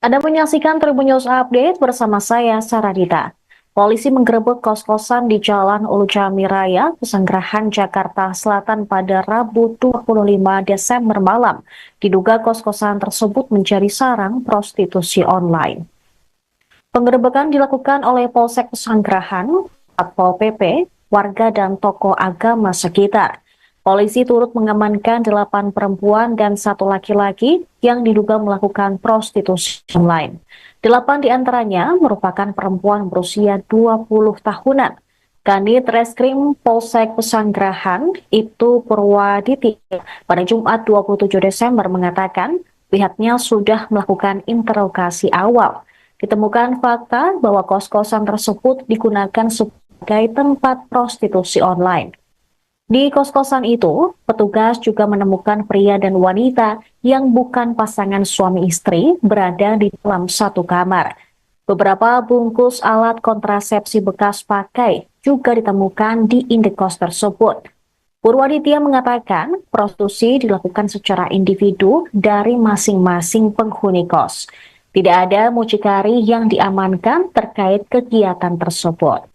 Anda menyaksikan Tribun News Update bersama saya, Saradita. Polisi menggerebek kos-kosan di Jalan Ulu Jami Raya, Pesanggerahan, Jakarta Selatan pada Rabu 25 Desember malam. Diduga kos-kosan tersebut menjadi sarang prostitusi online. Penggerebekan dilakukan oleh Polsek Pesanggerahan, Satpol PP, warga dan tokoh agama sekitar. Polisi turut mengamankan 8 perempuan dan 1 laki-laki yang diduga melakukan prostitusi online. 8 diantaranya merupakan perempuan berusia 20 tahunan. Kanit Reskrim Polsek Pesanggerahan, Ibtu Purwaditya, pada Jumat 27 Desember mengatakan pihaknya sudah melakukan interogasi awal. Ditemukan fakta bahwa kos-kosan tersebut digunakan sebagai tempat prostitusi online. Di kos-kosan itu, petugas juga menemukan pria dan wanita yang bukan pasangan suami istri berada di dalam satu kamar. Beberapa bungkus alat kontrasepsi bekas pakai juga ditemukan di indekos tersebut. Purwaditya mengatakan prostitusi dilakukan secara individu dari masing-masing penghuni kos. Tidak ada mucikari yang diamankan terkait kegiatan tersebut.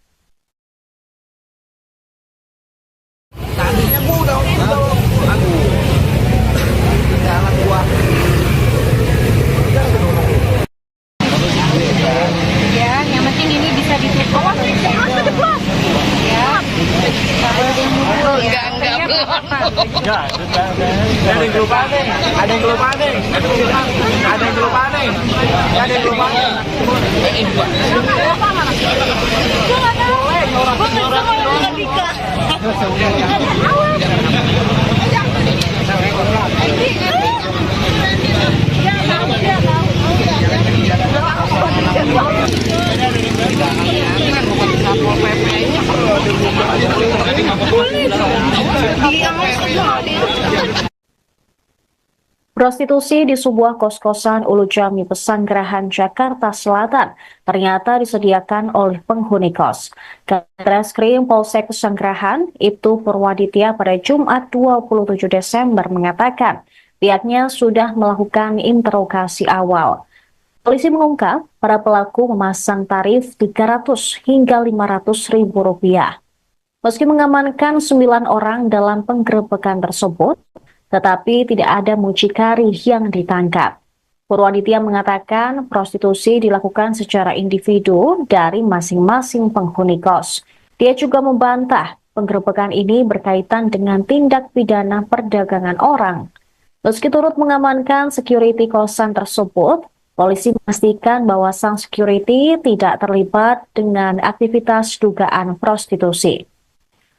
Ya, yang penting ini bisa ditutup. Ya, kalau ada yang mukul ya. Enggak, belum. Ya, ada yang kelupaan nih, ada yang kelupaan nih, ada yang kelupaan nih, ada yang kelupaan nih. Prostitusi di sebuah kos-kosan Ulu Jami Pesanggerahan, Jakarta Selatan ternyata disediakan oleh penghuni kos. Reskrim Polsek Pesanggerahan, Ibtu Purwaditya pada Jumat 27 Desember mengatakan pihaknya sudah melakukan interogasi awal. Polisi mengungkap para pelaku memasang tarif 300 hingga 500 ribu rupiah. Meski mengamankan 9 orang dalam penggerebekan tersebut, tetapi tidak ada mucikari yang ditangkap. Purwaditya mengatakan prostitusi dilakukan secara individu dari masing-masing penghuni kos. Dia juga membantah penggerebekan ini berkaitan dengan tindak pidana perdagangan orang. Meski turut mengamankan security kosan tersebut, polisi memastikan bahwa sang security tidak terlibat dengan aktivitas dugaan prostitusi.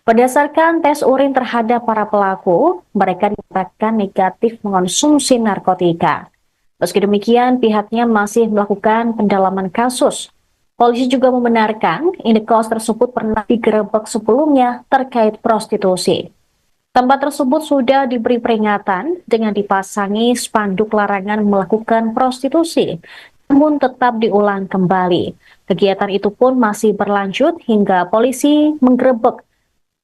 Berdasarkan tes urin terhadap para pelaku, mereka dinyatakan negatif mengonsumsi narkotika. Meski demikian, pihaknya masih melakukan pendalaman kasus. Polisi juga membenarkan indekos tersebut pernah digerebek sebelumnya terkait prostitusi. Tempat tersebut sudah diberi peringatan dengan dipasangi spanduk larangan melakukan prostitusi, namun tetap diulang kembali. Kegiatan itu pun masih berlanjut hingga polisi menggerebek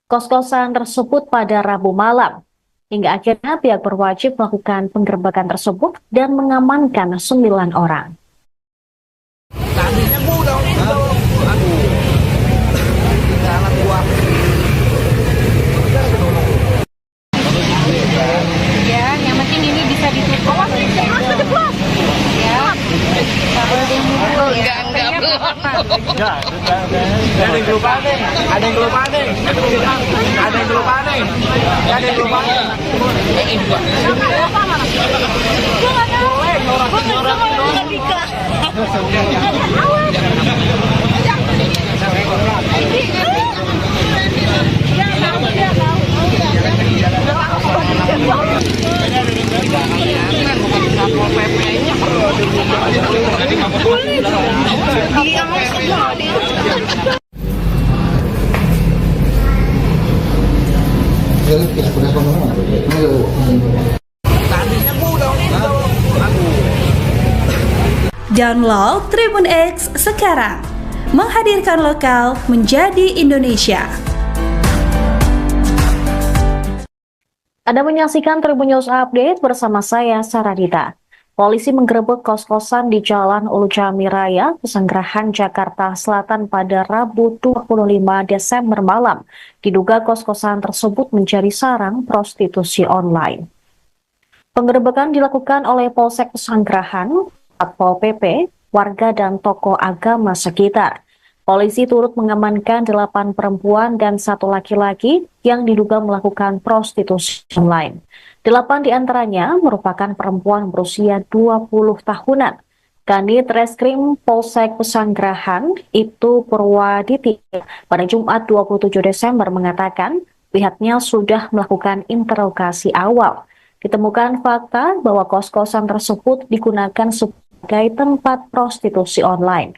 kos-kosan tersebut pada Rabu malam. Hingga akhirnya pihak berwajib melakukan penggerebekan tersebut dan mengamankan 9 orang. Ya, yang penting ini bisa ditutup. Ya, kalau ada yang mukul ya. Enggak, belum. Ya, ada yang kelupaan nih, ada yang kelupaan nih, ada yang kelupaan nih, ada yang kelupaan nih. Download Tribun X sekarang, menghadirkan lokal menjadi Indonesia. Anda menyaksikan Tribun News Update bersama saya, Saradita. Polisi menggerebek kos-kosan di Jalan Ulu Jami Raya, Pesanggerahan, Jakarta Selatan pada Rabu 25 Desember malam. Diduga kos-kosan tersebut menjadi sarang prostitusi online. Penggerebekan dilakukan oleh Polsek Pesanggerahan, Satpol PP, warga dan tokoh agama sekitar. Polisi turut mengamankan 8 perempuan dan 1 laki-laki yang diduga melakukan prostitusi online. 8 diantaranya merupakan perempuan berusia 20 tahunan. Kanit Reskrim Polsek Pesanggerahan, Ibtu Purwaditi, pada Jumat 27 Desember mengatakan pihaknya sudah melakukan interogasi awal. Ditemukan fakta bahwa kos-kosan tersebut digunakan sebagai tempat prostitusi online.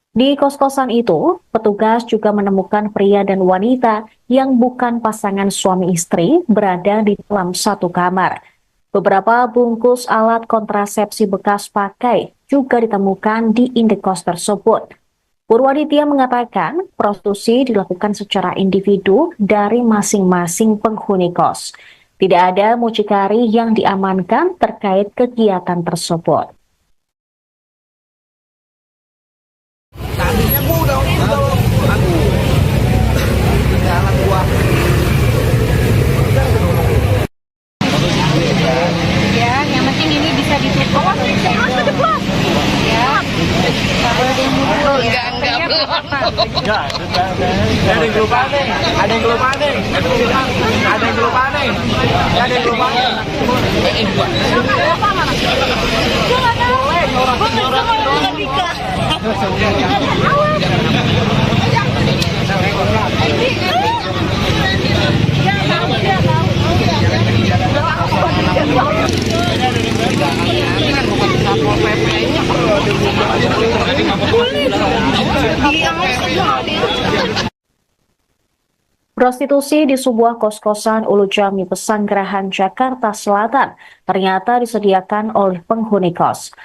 Di kos-kosan itu, petugas juga menemukan pria dan wanita yang bukan pasangan suami istri berada di dalam satu kamar. Beberapa bungkus alat kontrasepsi bekas pakai juga ditemukan di indekos tersebut. Purwaditya mengatakan prostitusi dilakukan secara individu dari masing-masing penghuni kos. Tidak ada mucikari yang diamankan terkait kegiatan tersebut. Tadinya gua udah aku jalan gua. Ya, yang penting ini bisa ditutup. Ya, kalau dulu ya. Enggak, ada yang kelupaan nih, ada yang kelupaan nih, ada yang kelupaan nih, ada yang kelupaan nih. Prostitusi di sebuah kos-kosan Ulu Jami Pesanggerahan, Jakarta Selatan ternyata disediakan oleh penghuni kos.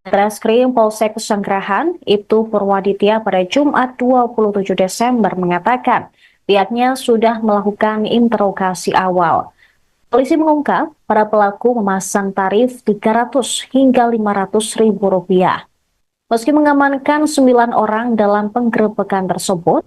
Reskrim Polsek Pesanggerahan, Ibtu Purwaditya pada Jumat 27 Desember mengatakan pihaknya sudah melakukan interogasi awal. Polisi mengungkap para pelaku memasang tarif 300 hingga 500 ribu rupiah. Meski mengamankan 9 orang dalam penggerebekan tersebut,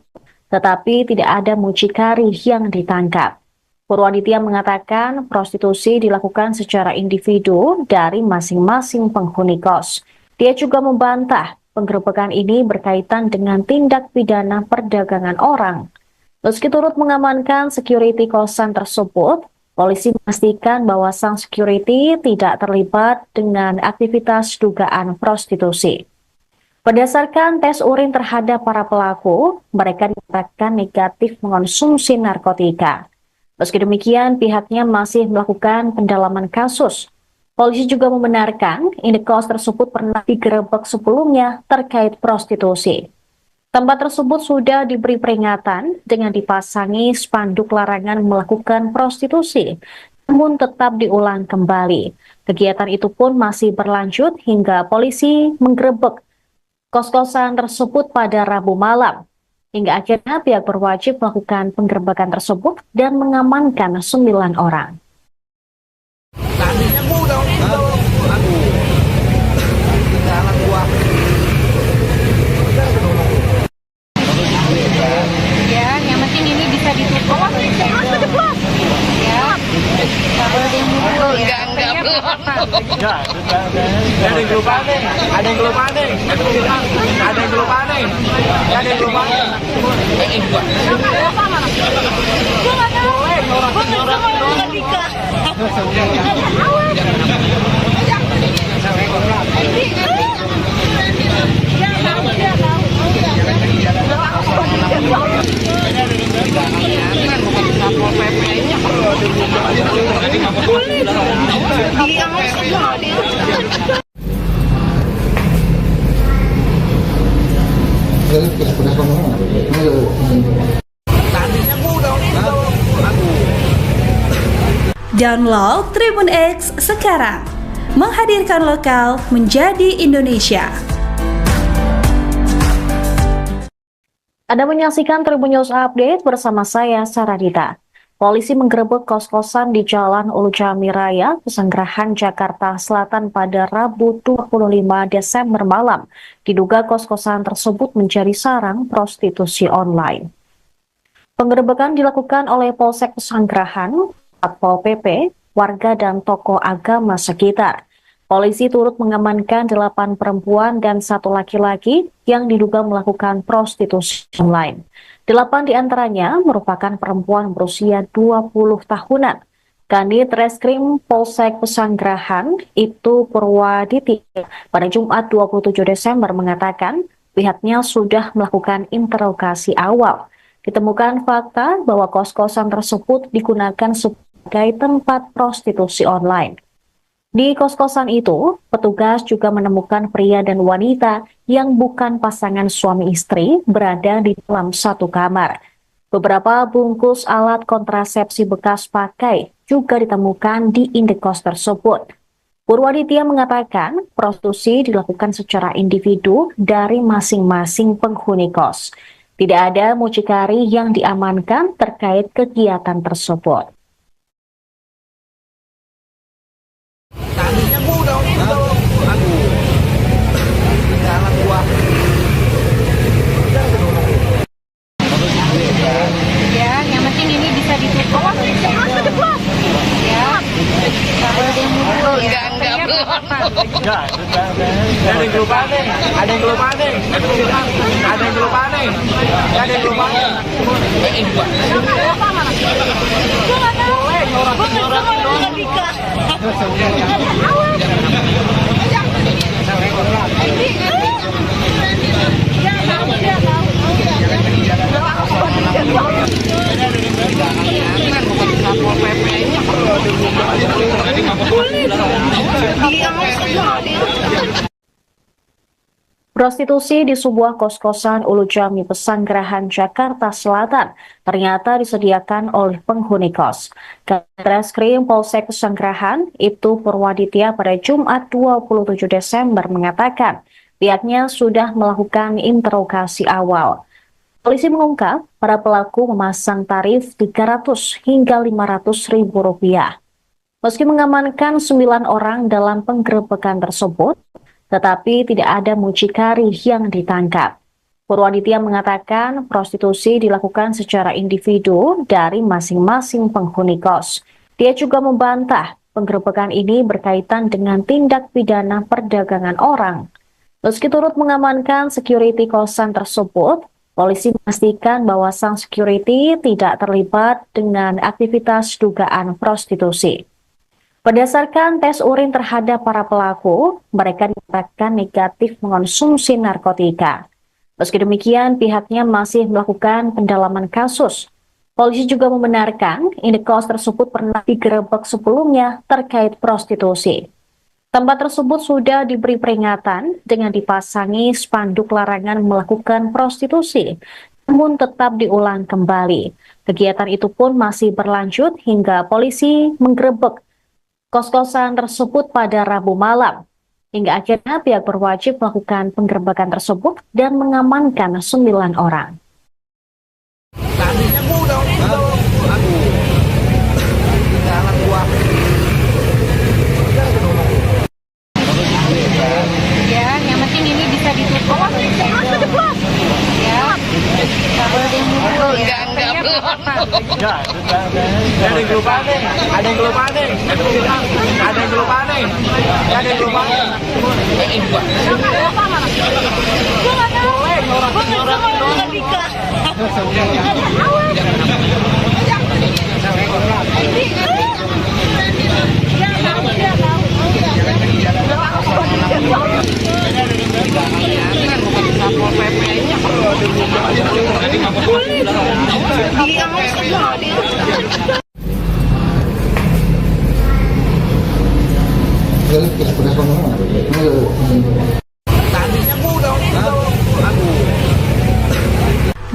tetapi tidak ada mucikari yang ditangkap. Purwaditya mengatakan prostitusi dilakukan secara individu dari masing-masing penghuni kos. Dia juga membantah penggerebekan ini berkaitan dengan tindak pidana perdagangan orang. Meski turut mengamankan security kosan tersebut, polisi memastikan bahwa sang security tidak terlibat dengan aktivitas dugaan prostitusi. Berdasarkan tes urin terhadap para pelaku, mereka dinyatakan negatif mengonsumsi narkotika. Meski demikian, pihaknya masih melakukan pendalaman kasus. Polisi juga membenarkan indekos tersebut pernah digerebek sebelumnya terkait prostitusi. Tempat tersebut sudah diberi peringatan dengan dipasangi spanduk larangan melakukan prostitusi, namun tetap diulang kembali. Kegiatan itu pun masih berlanjut hingga polisi menggerebek kos-kosan tersebut pada Rabu malam. Hingga akhirnya pihak berwajib melakukan penggerebekan tersebut dan mengamankan 9 orang. Tadinya gua udah aku jalan gua. Ya, yang penting ini bisa ditutup. Ya, kalau dulu ya. Enggak, ada yang kelupaan nih, ada yang kelupaan nih, ada yang kelupaan nih, ada yang kelupaan nih. Download Tribun X sekarang, menghadirkan lokal menjadi Indonesia. Anda menyaksikan Tribun News Update bersama saya, Saradita. Polisi menggerebek kos-kosan di Jalan Ulu Jami Raya, Pesanggerahan, Jakarta Selatan pada Rabu 25 Desember malam. Diduga kos-kosan tersebut menjadi sarang prostitusi online. Penggerebekan dilakukan oleh Polsek Pesanggerahan, Satpol PP, warga dan tokoh agama sekitar. Polisi turut mengamankan 8 perempuan dan 1 laki-laki yang diduga melakukan prostitusi online. 8 diantaranya merupakan perempuan berusia 20 tahunan. Kanit Reskrim Polsek Pesanggerahan, Ibtu Purwaditi, pada Jumat 27 Desember mengatakan pihaknya sudah melakukan interogasi awal. Ditemukan fakta bahwa kos-kosan tersebut digunakan sebagai tempat prostitusi online. Di kos-kosan itu, petugas juga menemukan pria dan wanita yang bukan pasangan suami istri berada di dalam satu kamar. Beberapa bungkus alat kontrasepsi bekas pakai juga ditemukan di indekos tersebut. Purwaditya mengatakan prostitusi dilakukan secara individu dari masing-masing penghuni kos. Tidak ada mucikari yang diamankan terkait kegiatan tersebut. Ya, yang penting ini bisa ditutup. Ya, nggak boleh ada yang mukul ya. Enggak, ada yang kelupaan nih, ada yang kelupaan nih, ada yang kelupaan nih, ada yang kelupaan nih. Prostitusi di sebuah kos-kosan Ulu Jami Pesanggerahan, Jakarta Selatan ternyata disediakan oleh penghuni kos. Reskrim Polsek Pesanggerahan, Ibtu Purwaditya pada Jumat 27 Desember mengatakan pihaknya sudah melakukan interogasi awal. Polisi mengungkap para pelaku memasang tarif 300 hingga 500 ribu rupiah. Meski mengamankan 9 orang dalam penggerebekan tersebut, tetapi tidak ada mucikari yang ditangkap. Purwaditya mengatakan prostitusi dilakukan secara individu dari masing-masing penghuni kos. Dia juga membantah penggerebekan ini berkaitan dengan tindak pidana perdagangan orang. Meski turut mengamankan security kosan tersebut, polisi memastikan bahwa sang security tidak terlibat dengan aktivitas dugaan prostitusi. Berdasarkan tes urin terhadap para pelaku, mereka dinyatakan negatif mengonsumsi narkotika. Meski demikian, pihaknya masih melakukan pendalaman kasus. Polisi juga membenarkan indekos tersebut pernah digerebek sebelumnya terkait prostitusi. Tempat tersebut sudah diberi peringatan dengan dipasangi spanduk larangan melakukan prostitusi, namun tetap diulang kembali. Kegiatan itu pun masih berlanjut hingga polisi menggerebek kos-kosan tersebut pada Rabu malam. Hingga akhirnya pihak berwajib melakukan penggerebekan tersebut dan mengamankan 9 orang. Ya, yang penting ini bisa ditutup. Ya, nggak boleh ada yang mukul ya. Enggak, ada yang kelupaan nih, ada yang kelupaan nih, ada yang kelupaan nih, ada yang kelupaan nih.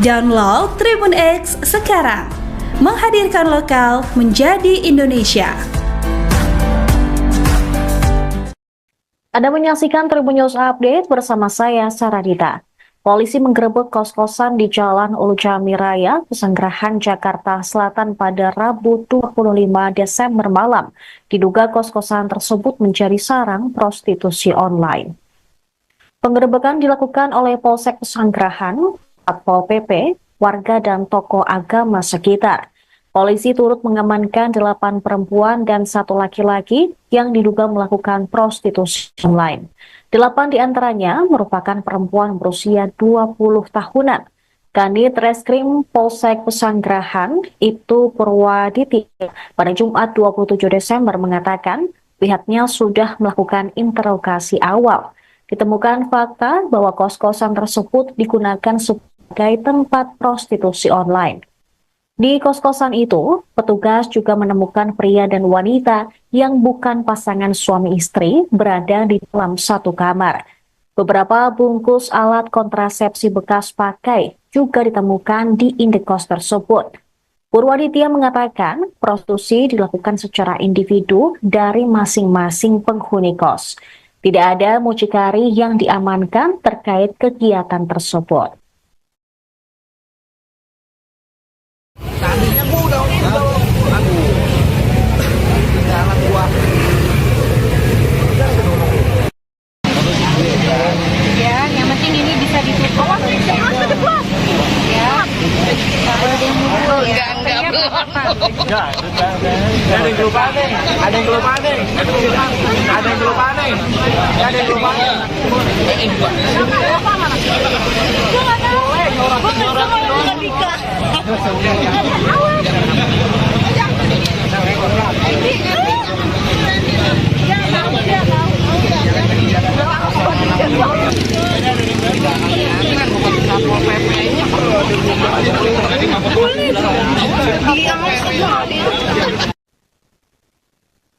Download Tribun X sekarang, menghadirkan lokal menjadi Indonesia. Anda menyaksikan Tribun News Update bersama saya, Saradita. Polisi menggerebek kos-kosan di Jalan Ulu Jami Raya, Pesanggerahan, Jakarta Selatan pada Rabu 25 Desember malam. Diduga kos-kosan tersebut menjadi sarang prostitusi online. Penggerebekan dilakukan oleh Polsek Pesanggerahan, Satpol PP, warga dan tokoh agama sekitar. Polisi turut mengamankan 8 perempuan dan 1 laki-laki yang diduga melakukan prostitusi online. 8 diantaranya merupakan perempuan berusia 20 tahunan. Kanit Reskrim Polsek Pesanggerahan, Ibtu Purwaditi, pada Jumat 27 Desember mengatakan pihaknya sudah melakukan interogasi awal. Ditemukan fakta bahwa kos-kosan tersebut digunakan sebagai tempat prostitusi online. Di kos-kosan itu, petugas juga menemukan pria dan wanita yang bukan pasangan suami istri berada di dalam satu kamar. Beberapa bungkus alat kontrasepsi bekas pakai juga ditemukan di indekos tersebut. Purwaditya mengatakan prostitusi dilakukan secara individu dari masing-masing penghuni kos. Tidak ada mucikari yang diamankan terkait kegiatan tersebut. Tadinya gua udah jalan gua. Ya, yang penting ini bisa ditutup. Ya, nggak boleh ada yang mukul ya. Enggak, ada yang kelupaan nih. Ada yang kelupaan nih. Ada yang kelupaan nih. Ada yang kelupaan nih.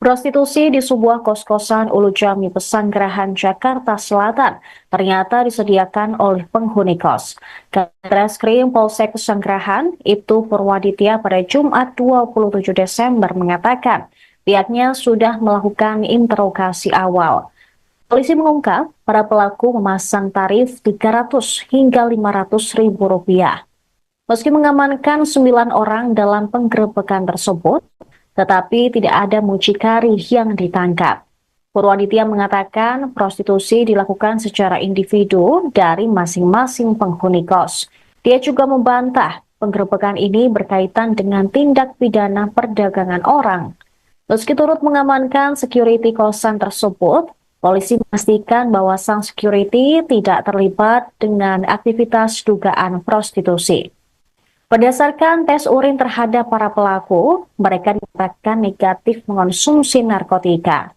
Prostitusi di sebuah kos-kosan Ulu Jami Pesanggerahan, Jakarta Selatan ternyata disediakan oleh penghuni kos. Reskrim Polsek Pesanggerahan, Ibtu Purwaditya pada Jumat 27 Desember mengatakan pihaknya sudah melakukan interogasi awal. Polisi mengungkap para pelaku memasang tarif 300 hingga 500 ribu rupiah. Meski mengamankan 9 orang dalam penggerebekan tersebut, tetapi tidak ada mucikari yang ditangkap. Purwaditya mengatakan prostitusi dilakukan secara individu dari masing-masing penghuni kos. Dia juga membantah penggerebekan ini berkaitan dengan tindak pidana perdagangan orang. Meski turut mengamankan security kosan tersebut, polisi memastikan bahwa sang security tidak terlibat dengan aktivitas dugaan prostitusi. Berdasarkan tes urin terhadap para pelaku, mereka dinyatakan negatif mengonsumsi narkotika.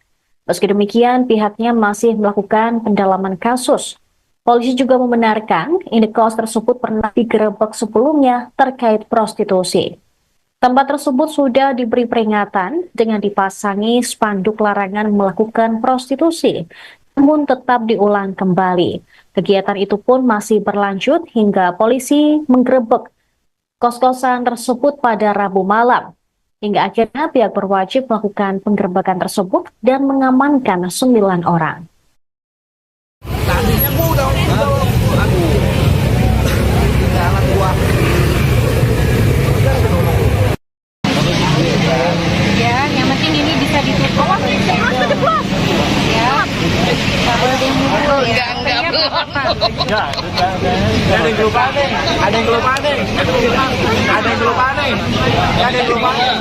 Meski demikian, pihaknya masih melakukan pendalaman kasus. Polisi juga membenarkan indekos tersebut pernah digerebek sebelumnya terkait prostitusi. Tempat tersebut sudah diberi peringatan dengan dipasangi spanduk larangan melakukan prostitusi, namun tetap diulang kembali. Kegiatan itu pun masih berlanjut hingga polisi menggerebek kos-kosan tersebut pada Rabu malam. Hingga akhirnya pihak berwajib melakukan penggerebekan tersebut dan mengamankan 9 orang. Tadinya gua udah jalan gua. Ya, yang penting ini bisa ditutup. Ya, nggak boleh ada yang mukul ya. Enggak, ada yang kelupaan nih. Ada yang kelupaan nih. Ada yang kelupaan nih. Ada yang kelupaan nih.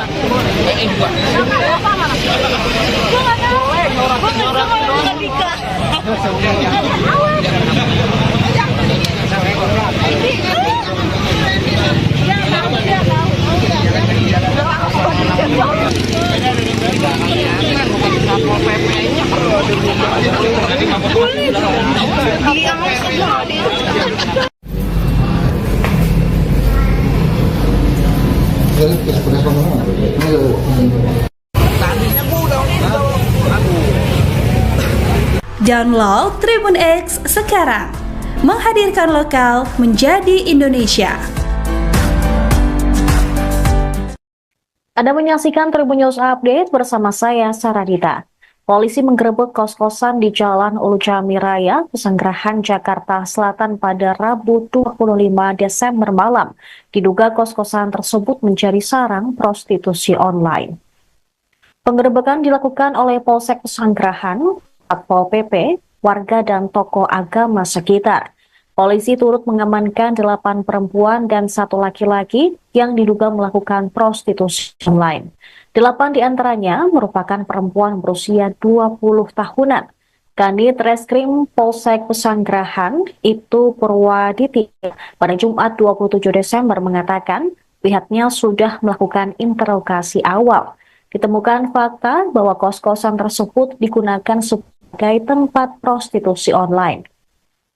Download Tribun X sekarang, menghadirkan lokal menjadi Indonesia. Anda menyaksikan Tribun News Update bersama saya, Saradita. Polisi menggerebek kos-kosan di Jalan Ulu Jami Raya, Pesanggerahan, Jakarta Selatan pada Rabu 25 Desember malam. Diduga kos-kosan tersebut menjadi sarang prostitusi online. Penggerebekan dilakukan oleh Polsek Pesanggerahan, Satpol PP, warga dan tokoh agama sekitar. Polisi turut mengamankan 8 perempuan dan 1 laki-laki yang diduga melakukan prostitusi online. 8 diantaranya merupakan perempuan berusia 20 tahunan. Kanit Reskrim Polsek Pesanggerahan, Ibtu Purwaditi, pada Jumat 27 Desember mengatakan pihaknya sudah melakukan interogasi awal. Ditemukan fakta bahwa kos-kosan tersebut digunakan sebagai tempat prostitusi online.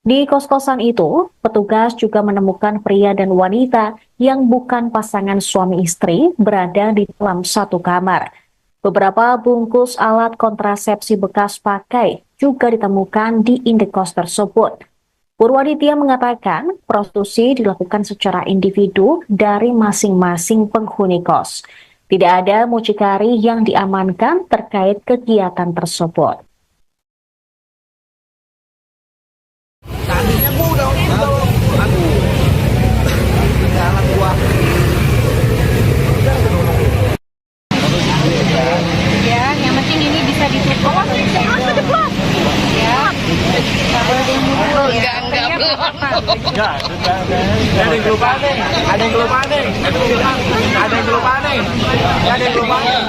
Di kos-kosan itu, petugas juga menemukan pria dan wanita yang bukan pasangan suami istri berada di dalam satu kamar. Beberapa bungkus alat kontrasepsi bekas pakai juga ditemukan di indekos tersebut. Purwaditya mengatakan prostitusi dilakukan secara individu dari masing-masing penghuni kos. Tidak ada mucikari yang diamankan terkait kegiatan tersebut. Tadinya mudah itu. Aduh. Jalan gua. Ya, yang penting ini bisa ditutup. Ya, nggak boleh ada yang mukul ya. Enggak, ada yang kelupaan nih. Ada yang kelupaan nih. Ada yang kelupaan nih. Ada yang kelupaan nih.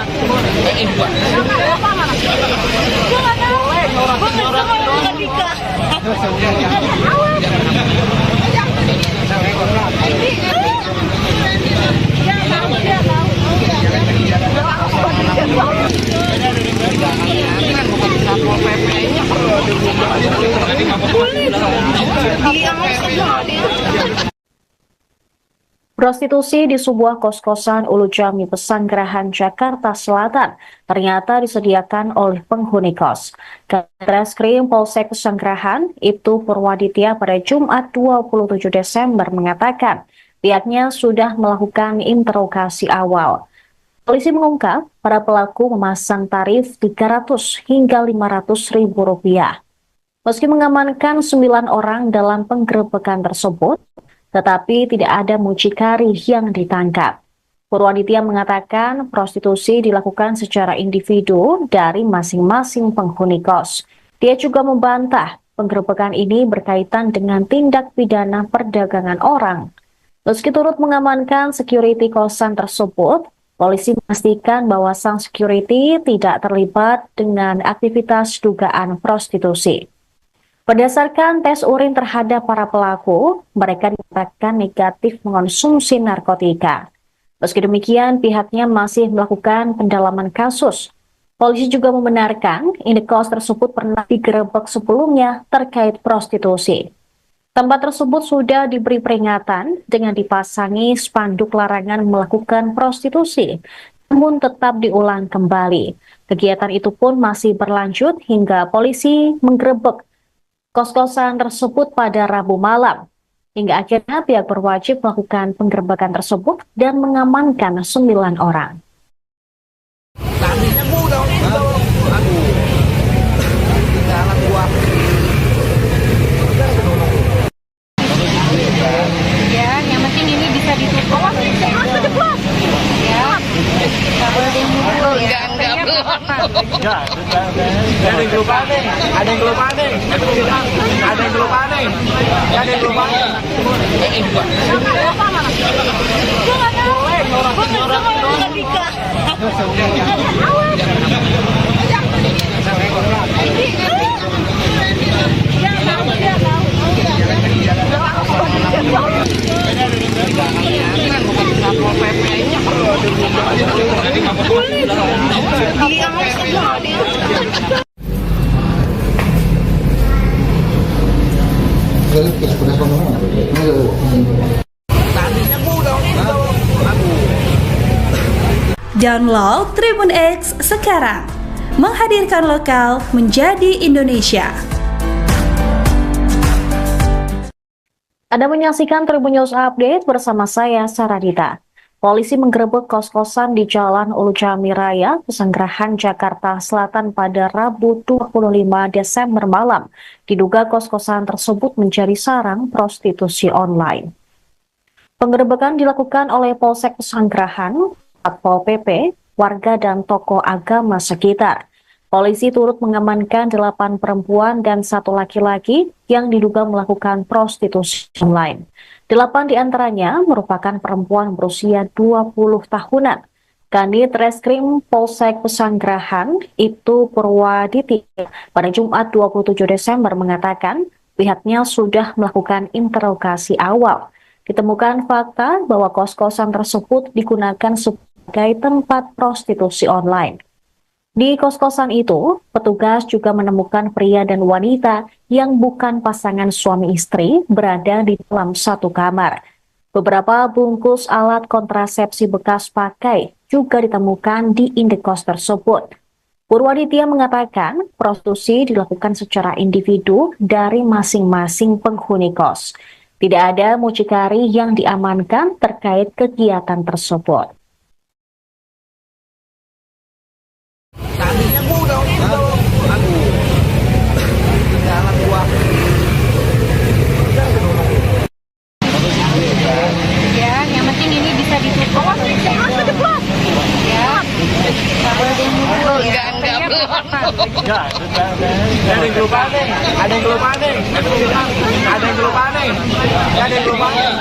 Prostitusi di sebuah kos-kosan Ulu Jami Pesanggerahan, Jakarta Selatan ternyata disediakan oleh penghuni kos. Reskrim Polsek Pesanggerahan, Ibtu Purwaditya pada Jumat 27 Desember mengatakan pihaknya sudah melakukan interogasi awal. Polisi mengungkap para pelaku memasang tarif 300 hingga 500 ribu rupiah. Meski mengamankan 9 orang dalam penggerebekan tersebut, tetapi tidak ada mucikari yang ditangkap. Purwaditya mengatakan prostitusi dilakukan secara individu dari masing-masing penghuni kos. Dia juga membantah penggerebekan ini berkaitan dengan tindak pidana perdagangan orang. Meski turut mengamankan security kosan tersebut, polisi memastikan bahwa sang security tidak terlibat dengan aktivitas dugaan prostitusi. Berdasarkan tes urin terhadap para pelaku, mereka dinyatakan negatif mengonsumsi narkotika. Meski demikian, pihaknya masih melakukan pendalaman kasus. Polisi juga membenarkan indekos tersebut pernah digerebek sebelumnya terkait prostitusi. Tempat tersebut sudah diberi peringatan dengan dipasangi spanduk larangan melakukan prostitusi, namun tetap diulang kembali. Kegiatan itu pun masih berlanjut hingga polisi menggerebek kos-kosan tersebut pada Rabu malam. Hingga akhirnya pihak berwajib melakukan penggerebekan tersebut dan mengamankan 9 orang. Tadinya mudah itu. Aduh. Jalan gua. Ya, yang penting ini bisa ditutup. Ya, nggak boleh ada yang mukul ya. Enggak, ada yang kelupaan nih. Ada yang kelupaan nih. Ada yang kelupaan nih. Ada yang kelupaan nih. Download Tribun X sekarang, menghadirkan lokal menjadi Indonesia. Anda menyaksikan Tribun News Update bersama saya, Saradita. Polisi menggerebek kos-kosan di Jalan Ulu Jami Raya, Pesanggerahan, Jakarta Selatan pada Rabu 25 Desember malam. Diduga kos-kosan tersebut menjadi sarang prostitusi online. Penggerebekan dilakukan oleh Polsek Pesanggerahan, Satpol PP, warga dan tokoh agama sekitar. Polisi turut mengamankan 8 perempuan dan 1 laki-laki yang diduga melakukan prostitusi online. 8 diantaranya merupakan perempuan berusia 20 tahunan. Kanit Reskrim Polsek Pesanggerahan, Ibtu Purwaditi, pada Jumat 27 Desember mengatakan pihaknya sudah melakukan interogasi awal. Ditemukan fakta bahwa kos-kosan tersebut digunakan sebagai tempat prostitusi online. Di kos-kosan itu, petugas juga menemukan pria dan wanita yang bukan pasangan suami istri berada di dalam satu kamar. Beberapa bungkus alat kontrasepsi bekas pakai juga ditemukan di indekos tersebut. Purwaditya mengatakan prostitusi dilakukan secara individu dari masing-masing penghuni kos. Tidak ada mucikari yang diamankan terkait kegiatan tersebut. Ya, yang penting ini bisa ditutup. Ya, nggak boleh dulu. Enggak, belum. Enggak, ada yang kelupaan nih, ada yang kelupaan nih, ada yang kelupaan nih, ada yang kelupaan nih.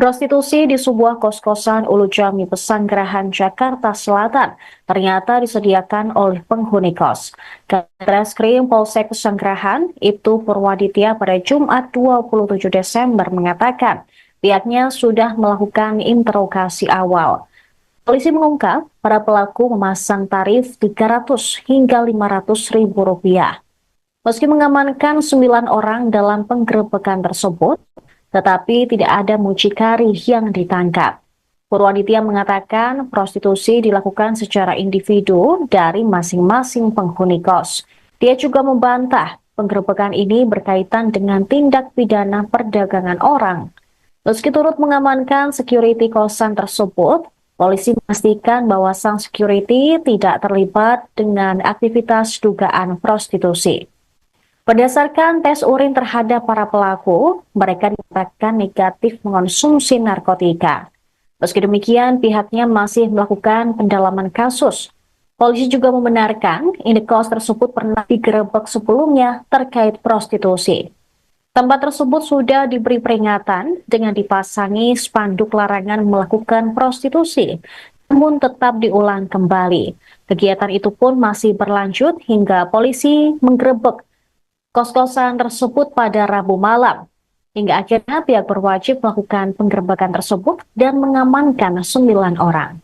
Prostitusi di sebuah kos-kosan Ulu Jami Pesanggerahan, Jakarta Selatan ternyata disediakan oleh penghuni kos. Reskrim Polsek Pesanggerahan, Ibtu Purwaditya pada Jumat 27 Desember mengatakan pihaknya sudah melakukan interogasi awal. Polisi mengungkap para pelaku memasang tarif 300 hingga 500 ribu rupiah. Meski mengamankan 9 orang dalam penggerebekan tersebut, tetapi tidak ada mucikari yang ditangkap. Purwaditya mengatakan prostitusi dilakukan secara individu dari masing-masing penghuni kos. Dia juga membantah penggerebekan ini berkaitan dengan tindak pidana perdagangan orang. Meski turut mengamankan security kosan tersebut, polisi memastikan bahwa sang security tidak terlibat dengan aktivitas dugaan prostitusi. Berdasarkan tes urin terhadap para pelaku, mereka dinyatakan negatif mengonsumsi narkotika. Meski demikian, pihaknya masih melakukan pendalaman kasus. Polisi juga membenarkan indekos tersebut pernah digerebek sebelumnya terkait prostitusi. Tempat tersebut sudah diberi peringatan dengan dipasangi spanduk larangan melakukan prostitusi, namun tetap diulang kembali. Kegiatan itu pun masih berlanjut hingga polisi menggerebek kos-kosan tersebut pada Rabu malam. Hingga akhirnya pihak berwajib melakukan penggerebekan tersebut dan mengamankan 9 orang.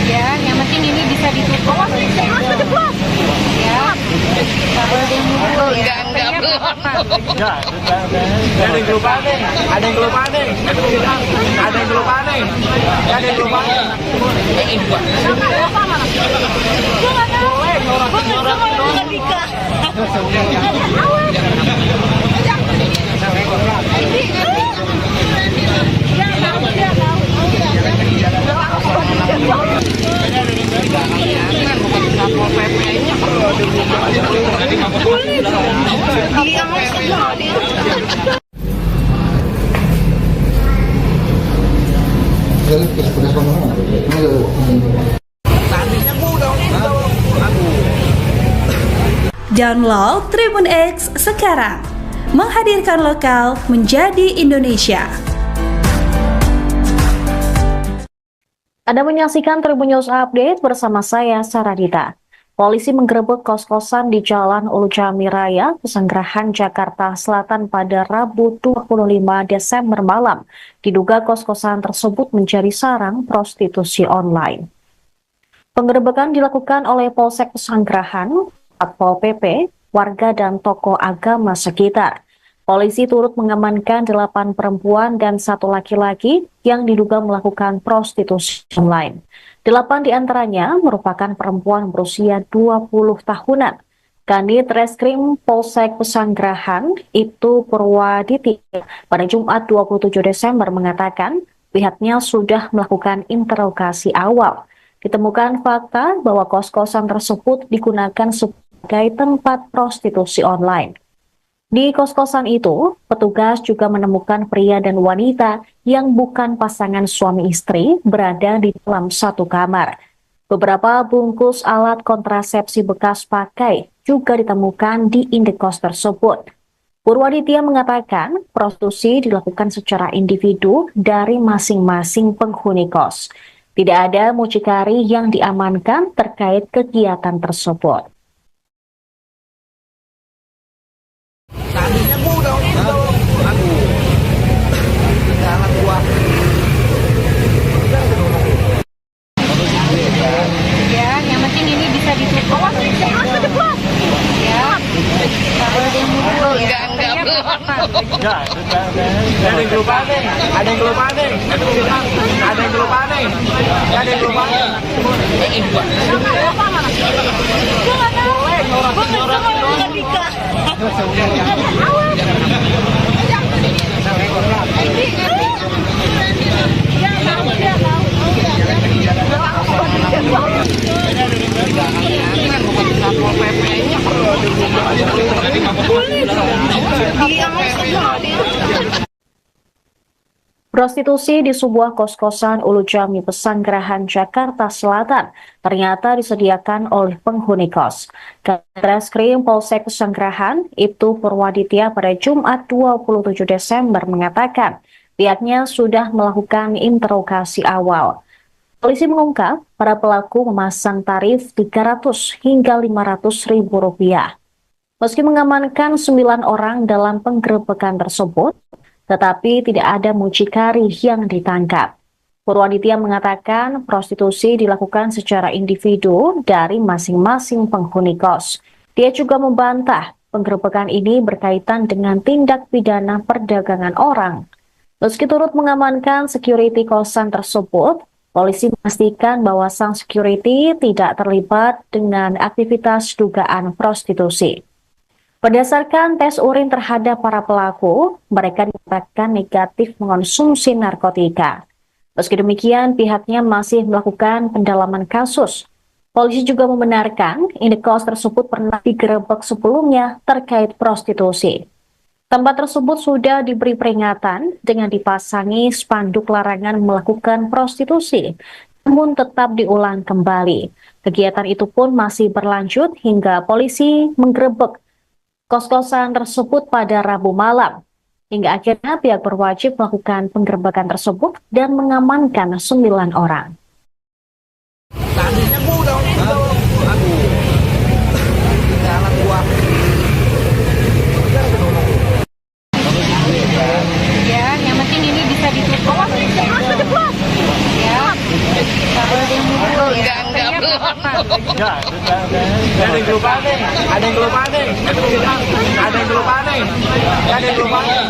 Ya, yang penting ini bisa ditutup. Ya, nggak boleh dulu. Enggak, belum. Enggak, ada yang kelupaan nih, ada yang kelupaan nih, ada yang kelupaan nih, ada yang kelupaan nih. Download Tribun X sekarang, menghadirkan lokal menjadi Indonesia. Anda menyaksikan Tribun News Update bersama saya, Saradita. Polisi menggerebek kos-kosan di Jalan Ulu Jami Raya, Pesanggerahan, Jakarta Selatan pada Rabu 25 Desember malam. Diduga kos-kosan tersebut menjadi sarang prostitusi online. Penggerebekan dilakukan oleh Polsek Pesanggerahan, Satpol PP, warga dan tokoh agama sekitar. Polisi turut mengamankan 8 perempuan dan 1 laki-laki yang diduga melakukan prostitusi online. 8 diantaranya merupakan perempuan berusia 20 tahunan. Kanit Reskrim Polsek Pesanggerahan, Ibtu Purwaditi, pada Jumat 27 Desember mengatakan pihaknya sudah melakukan interogasi awal. Ditemukan fakta bahwa kos-kosan tersebut digunakan sebagai tempat prostitusi online. Di kos-kosan itu, petugas juga menemukan pria dan wanita yang bukan pasangan suami istri berada di dalam satu kamar. Beberapa bungkus alat kontrasepsi bekas pakai juga ditemukan di indekos tersebut. Purwaditya mengatakan prostitusi dilakukan secara individu dari masing-masing penghuni kos. Tidak ada mucikari yang diamankan terkait kegiatan tersebut. Ya, yang penting ini bisa ditutup. Ya, kalau ada yang mukul ya. Enggak, ada yang kelupaan nih, ada yang kelupaan nih, ada yang kelupaan nih, ada yang kelupaan nih. Prostitusi di sebuah kos-kosan Ulu Jami Pesanggerahan, Jakarta Selatan ternyata disediakan oleh penghuni kos. Reskrim Polsek Pesanggerahan, Ibtu Purwaditya pada Jumat 27 Desember mengatakan pihaknya sudah melakukan interogasi awal. Polisi mengungkap para pelaku memasang tarif 300 hingga 500 ribu rupiah. Meski mengamankan 9 orang dalam penggerebekan tersebut, tetapi tidak ada mucikari yang ditangkap. Purwaditya mengatakan prostitusi dilakukan secara individu dari masing-masing penghuni kos. Dia juga membantah penggerebekan ini berkaitan dengan tindak pidana perdagangan orang. Meski turut mengamankan security kosan tersebut, polisi memastikan bahwa sang security tidak terlibat dengan aktivitas dugaan prostitusi. Berdasarkan tes urin terhadap para pelaku, mereka dinyatakan negatif mengonsumsi narkotika. Meski demikian, pihaknya masih melakukan pendalaman kasus. Polisi juga membenarkan indekos tersebut pernah digerebek sebelumnya terkait prostitusi. Tempat tersebut sudah diberi peringatan dengan dipasangi spanduk larangan melakukan prostitusi, namun tetap diulang kembali. Kegiatan itu pun masih berlanjut hingga polisi menggerebek kos-kosan tersebut pada Rabu malam. Hingga akhirnya pihak berwajib melakukan penggerebekan tersebut dan mengamankan 9 orang. Ya, yang penting ini bisa ditutup. Ya, kalau ada yang mukul ya. Enggak, ada yang kelupaan nih, ada yang kelupaan nih, ada yang kelupaan nih, ada yang kelupaan nih.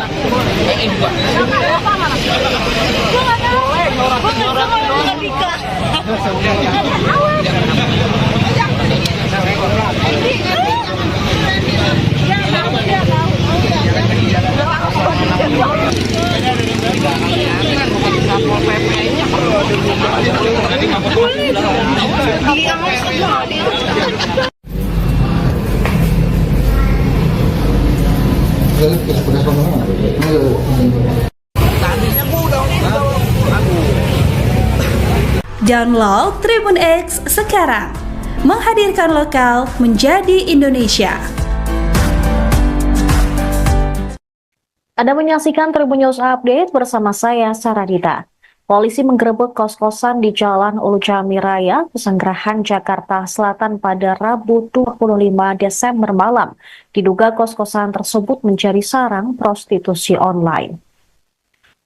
Download Tribun X sekarang, menghadirkan lokal menjadi Indonesia. Anda menyaksikan Tribun News Update bersama saya, Saradita. Polisi menggerebek kos-kosan di Jalan Ulu Jami Raya, Pesanggerahan, Jakarta Selatan pada Rabu 25 Desember malam. Diduga kos-kosan tersebut menjadi sarang prostitusi online.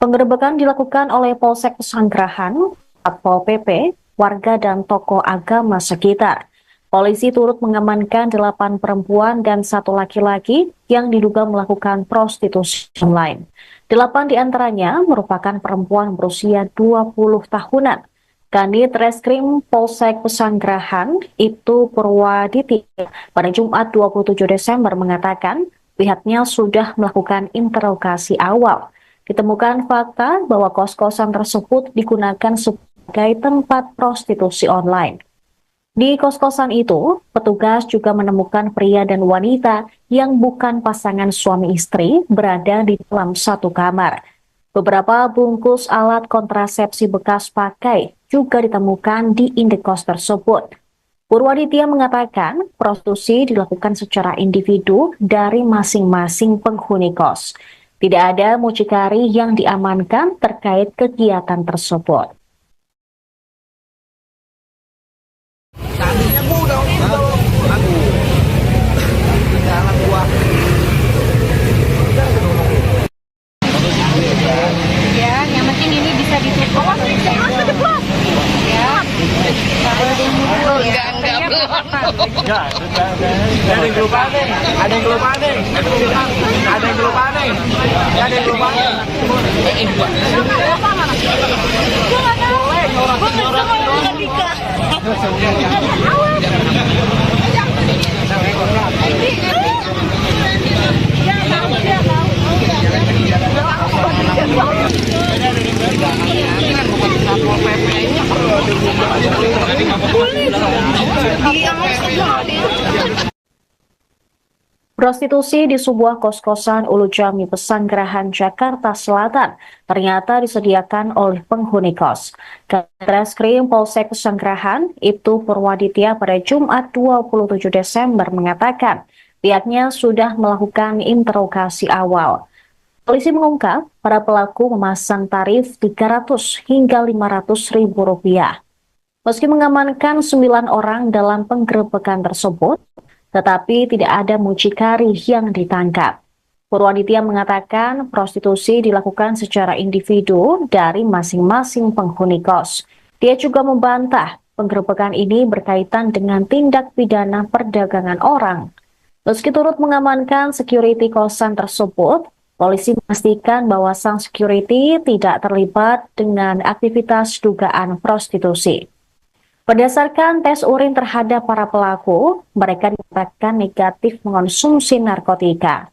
Penggerebekan dilakukan oleh Polsek Pesanggerahan, Satpol PP, warga dan tokoh agama sekitar. Polisi turut mengamankan 8 perempuan dan 1 laki-laki yang diduga melakukan prostitusi online. 8 diantaranya merupakan perempuan berusia 20 tahunan. Kanit Reskrim Polsek Pesanggerahan, Ibtu Purwaditi, pada Jumat 27 Desember mengatakan pihaknya sudah melakukan interogasi awal. Ditemukan fakta bahwa kos-kosan tersebut digunakan sebagai tempat prostitusi online. Di kos-kosan itu, petugas juga menemukan pria dan wanita yang bukan pasangan suami istri berada di dalam satu kamar. Beberapa bungkus alat kontrasepsi bekas pakai juga ditemukan di indekos tersebut. Purwaditya mengatakan prostitusi dilakukan secara individu dari masing-masing penghuni kos. Tidak ada mucikari yang diamankan terkait kegiatan tersebut. Ya, yang penting ini bisa ditutup. Ya, kalau ada yang mukul ya. Enggak, ada yang kelupaan nih, ada yang kelupaan nih, ada yang kelupaan nih, ada yang kelupaan nih. Prostitusi di sebuah kos-kosan Ulu Jami Pesanggerahan, Jakarta Selatan ternyata disediakan oleh penghuni kos. Reskrim Polsek Pesanggerahan, Ibtu Purwaditya pada Jumat 27 Desember mengatakan pihaknya sudah melakukan interogasi awal. Polisi mengungkap para pelaku memasang tarif 300 hingga 500 ribu rupiah. Meski mengamankan 9 orang dalam penggerebekan tersebut, tetapi tidak ada mucikari yang ditangkap. Purwaditya mengatakan prostitusi dilakukan secara individu dari masing-masing penghuni kos. Dia juga membantah penggerebekan ini berkaitan dengan tindak pidana perdagangan orang. Meski turut mengamankan security kosan tersebut, polisi memastikan bahwa sang security tidak terlibat dengan aktivitas dugaan prostitusi. Berdasarkan tes urin terhadap para pelaku, mereka dinyatakan negatif mengonsumsi narkotika.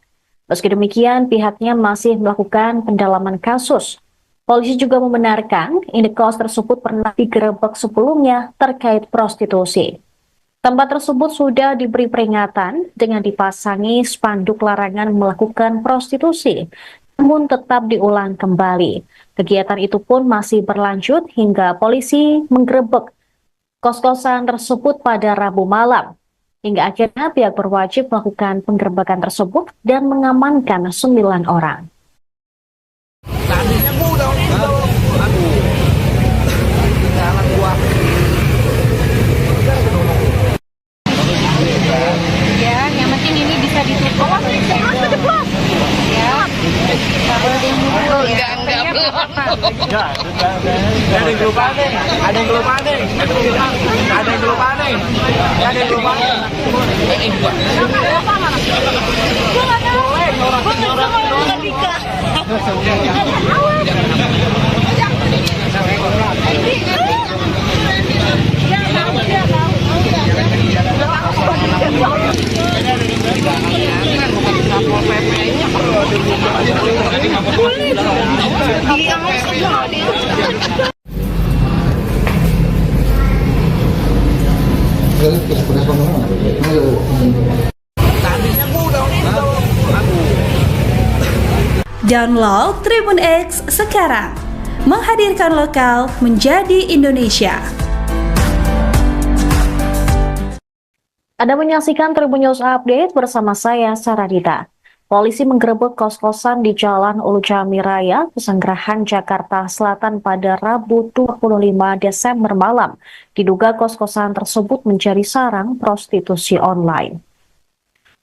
Meski demikian, pihaknya masih melakukan pendalaman kasus. Polisi juga membenarkan indekos tersebut pernah digerebek sebelumnya terkait prostitusi. Tempat tersebut sudah diberi peringatan dengan dipasangi spanduk larangan melakukan prostitusi, namun tetap diulang kembali. Kegiatan itu pun masih berlanjut hingga polisi menggerebek kos-kosan tersebut pada Rabu malam. Hingga akhirnya pihak berwajib melakukan penggerebekan tersebut dan mengamankan 9 orang. Ya, yang penting ini bisa ditutup. Ya, kalau ada yang mukul ya. Enggak, ada yang kelupaan nih, ada yang kelupaan nih, ada yang kelupaan nih, ada yang kelupaan nih. Download Tribun X sekarang, menghadirkan lokal menjadi Indonesia. Anda menyaksikan Tribun News Update bersama saya, Saradita. Polisi menggerebek kos-kosan di Jalan Ulu Jami Raya, Pesanggerahan, Jakarta Selatan pada Rabu 25 Desember malam. Diduga kos-kosan tersebut menjadi sarang prostitusi online.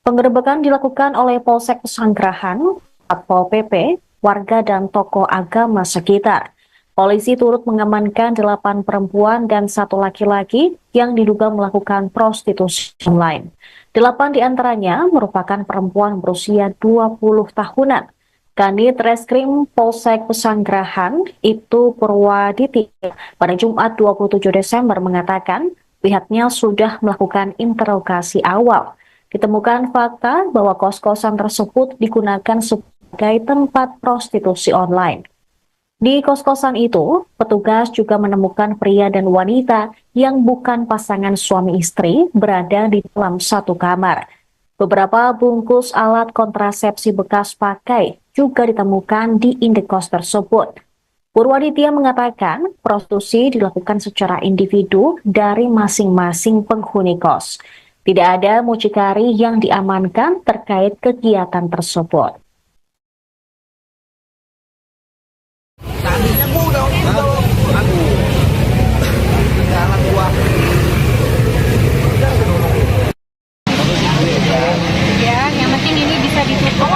Penggerebekan dilakukan oleh Polsek Pesanggerahan, Satpol PP, warga dan tokoh agama sekitar. Polisi turut mengamankan 8 perempuan dan 1 laki-laki yang diduga melakukan prostitusi online. 8 diantaranya merupakan perempuan berusia 20 tahunan. Kanit Reskrim Polsek Pesanggerahan, Ibtu Purwaditi, pada Jumat 27 Desember mengatakan pihaknya sudah melakukan interogasi awal. Ditemukan fakta bahwa kos-kosan tersebut digunakan sebagai tempat prostitusi online. Di kos-kosan itu, petugas juga menemukan pria dan wanita yang bukan pasangan suami istri berada di dalam satu kamar. Beberapa bungkus alat kontrasepsi bekas pakai juga ditemukan di indekos tersebut. Purwaditya mengatakan prostitusi dilakukan secara individu dari masing-masing penghuni kos. Tidak ada mucikari yang diamankan terkait kegiatan tersebut. Ya, yang penting ini bisa ditutup.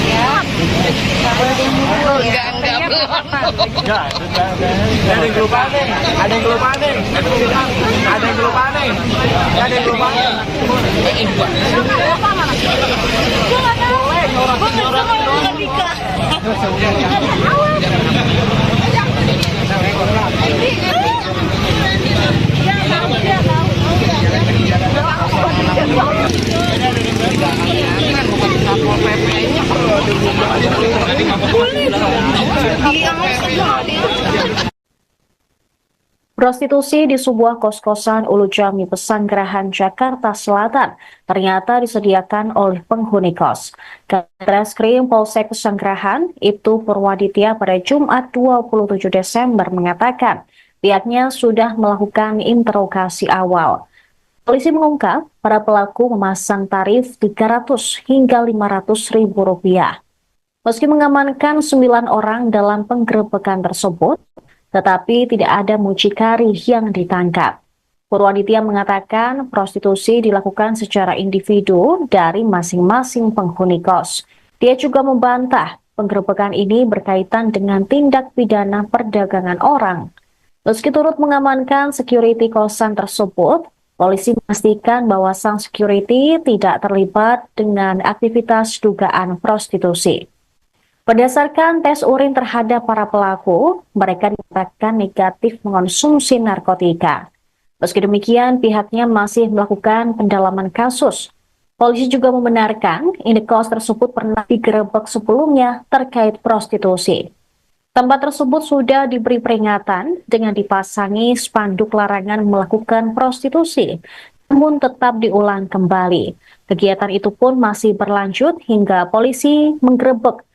Ya, nggak boleh ada yang mukul. Enggak, Enggak, ada yang kelupaan nih, ada yang kelupaan nih, ada yang kelupaan nih, ada yang kelupaan nih. Prostitusi di sebuah kos-kosan Ulu Jami Pesanggerahan, Jakarta Selatan ternyata disediakan oleh penghuni kos. Reskrim Polsek Pesanggerahan, Ibtu Purwaditya pada Jumat 27 Desember mengatakan pihaknya sudah melakukan interogasi awal. Polisi mengungkap para pelaku memasang tarif 300 hingga 500 ribu rupiah. Meski mengamankan 9 orang dalam penggerebekan tersebut, tetapi tidak ada mucikari yang ditangkap. Purwaditya mengatakan prostitusi dilakukan secara individu dari masing-masing penghuni kos. Dia juga membantah penggerebekan ini berkaitan dengan tindak pidana perdagangan orang. Meski turut mengamankan security kosan tersebut, polisi memastikan bahwa sang security tidak terlibat dengan aktivitas dugaan prostitusi. Berdasarkan tes urin terhadap para pelaku, mereka dinyatakan negatif mengonsumsi narkotika. Meski demikian, pihaknya masih melakukan pendalaman kasus. Polisi juga membenarkan indekos tersebut pernah digerebek sebelumnya terkait prostitusi. Tempat tersebut sudah diberi peringatan dengan dipasangi spanduk larangan melakukan prostitusi, namun tetap diulang kembali. Kegiatan itu pun masih berlanjut hingga polisi menggerebek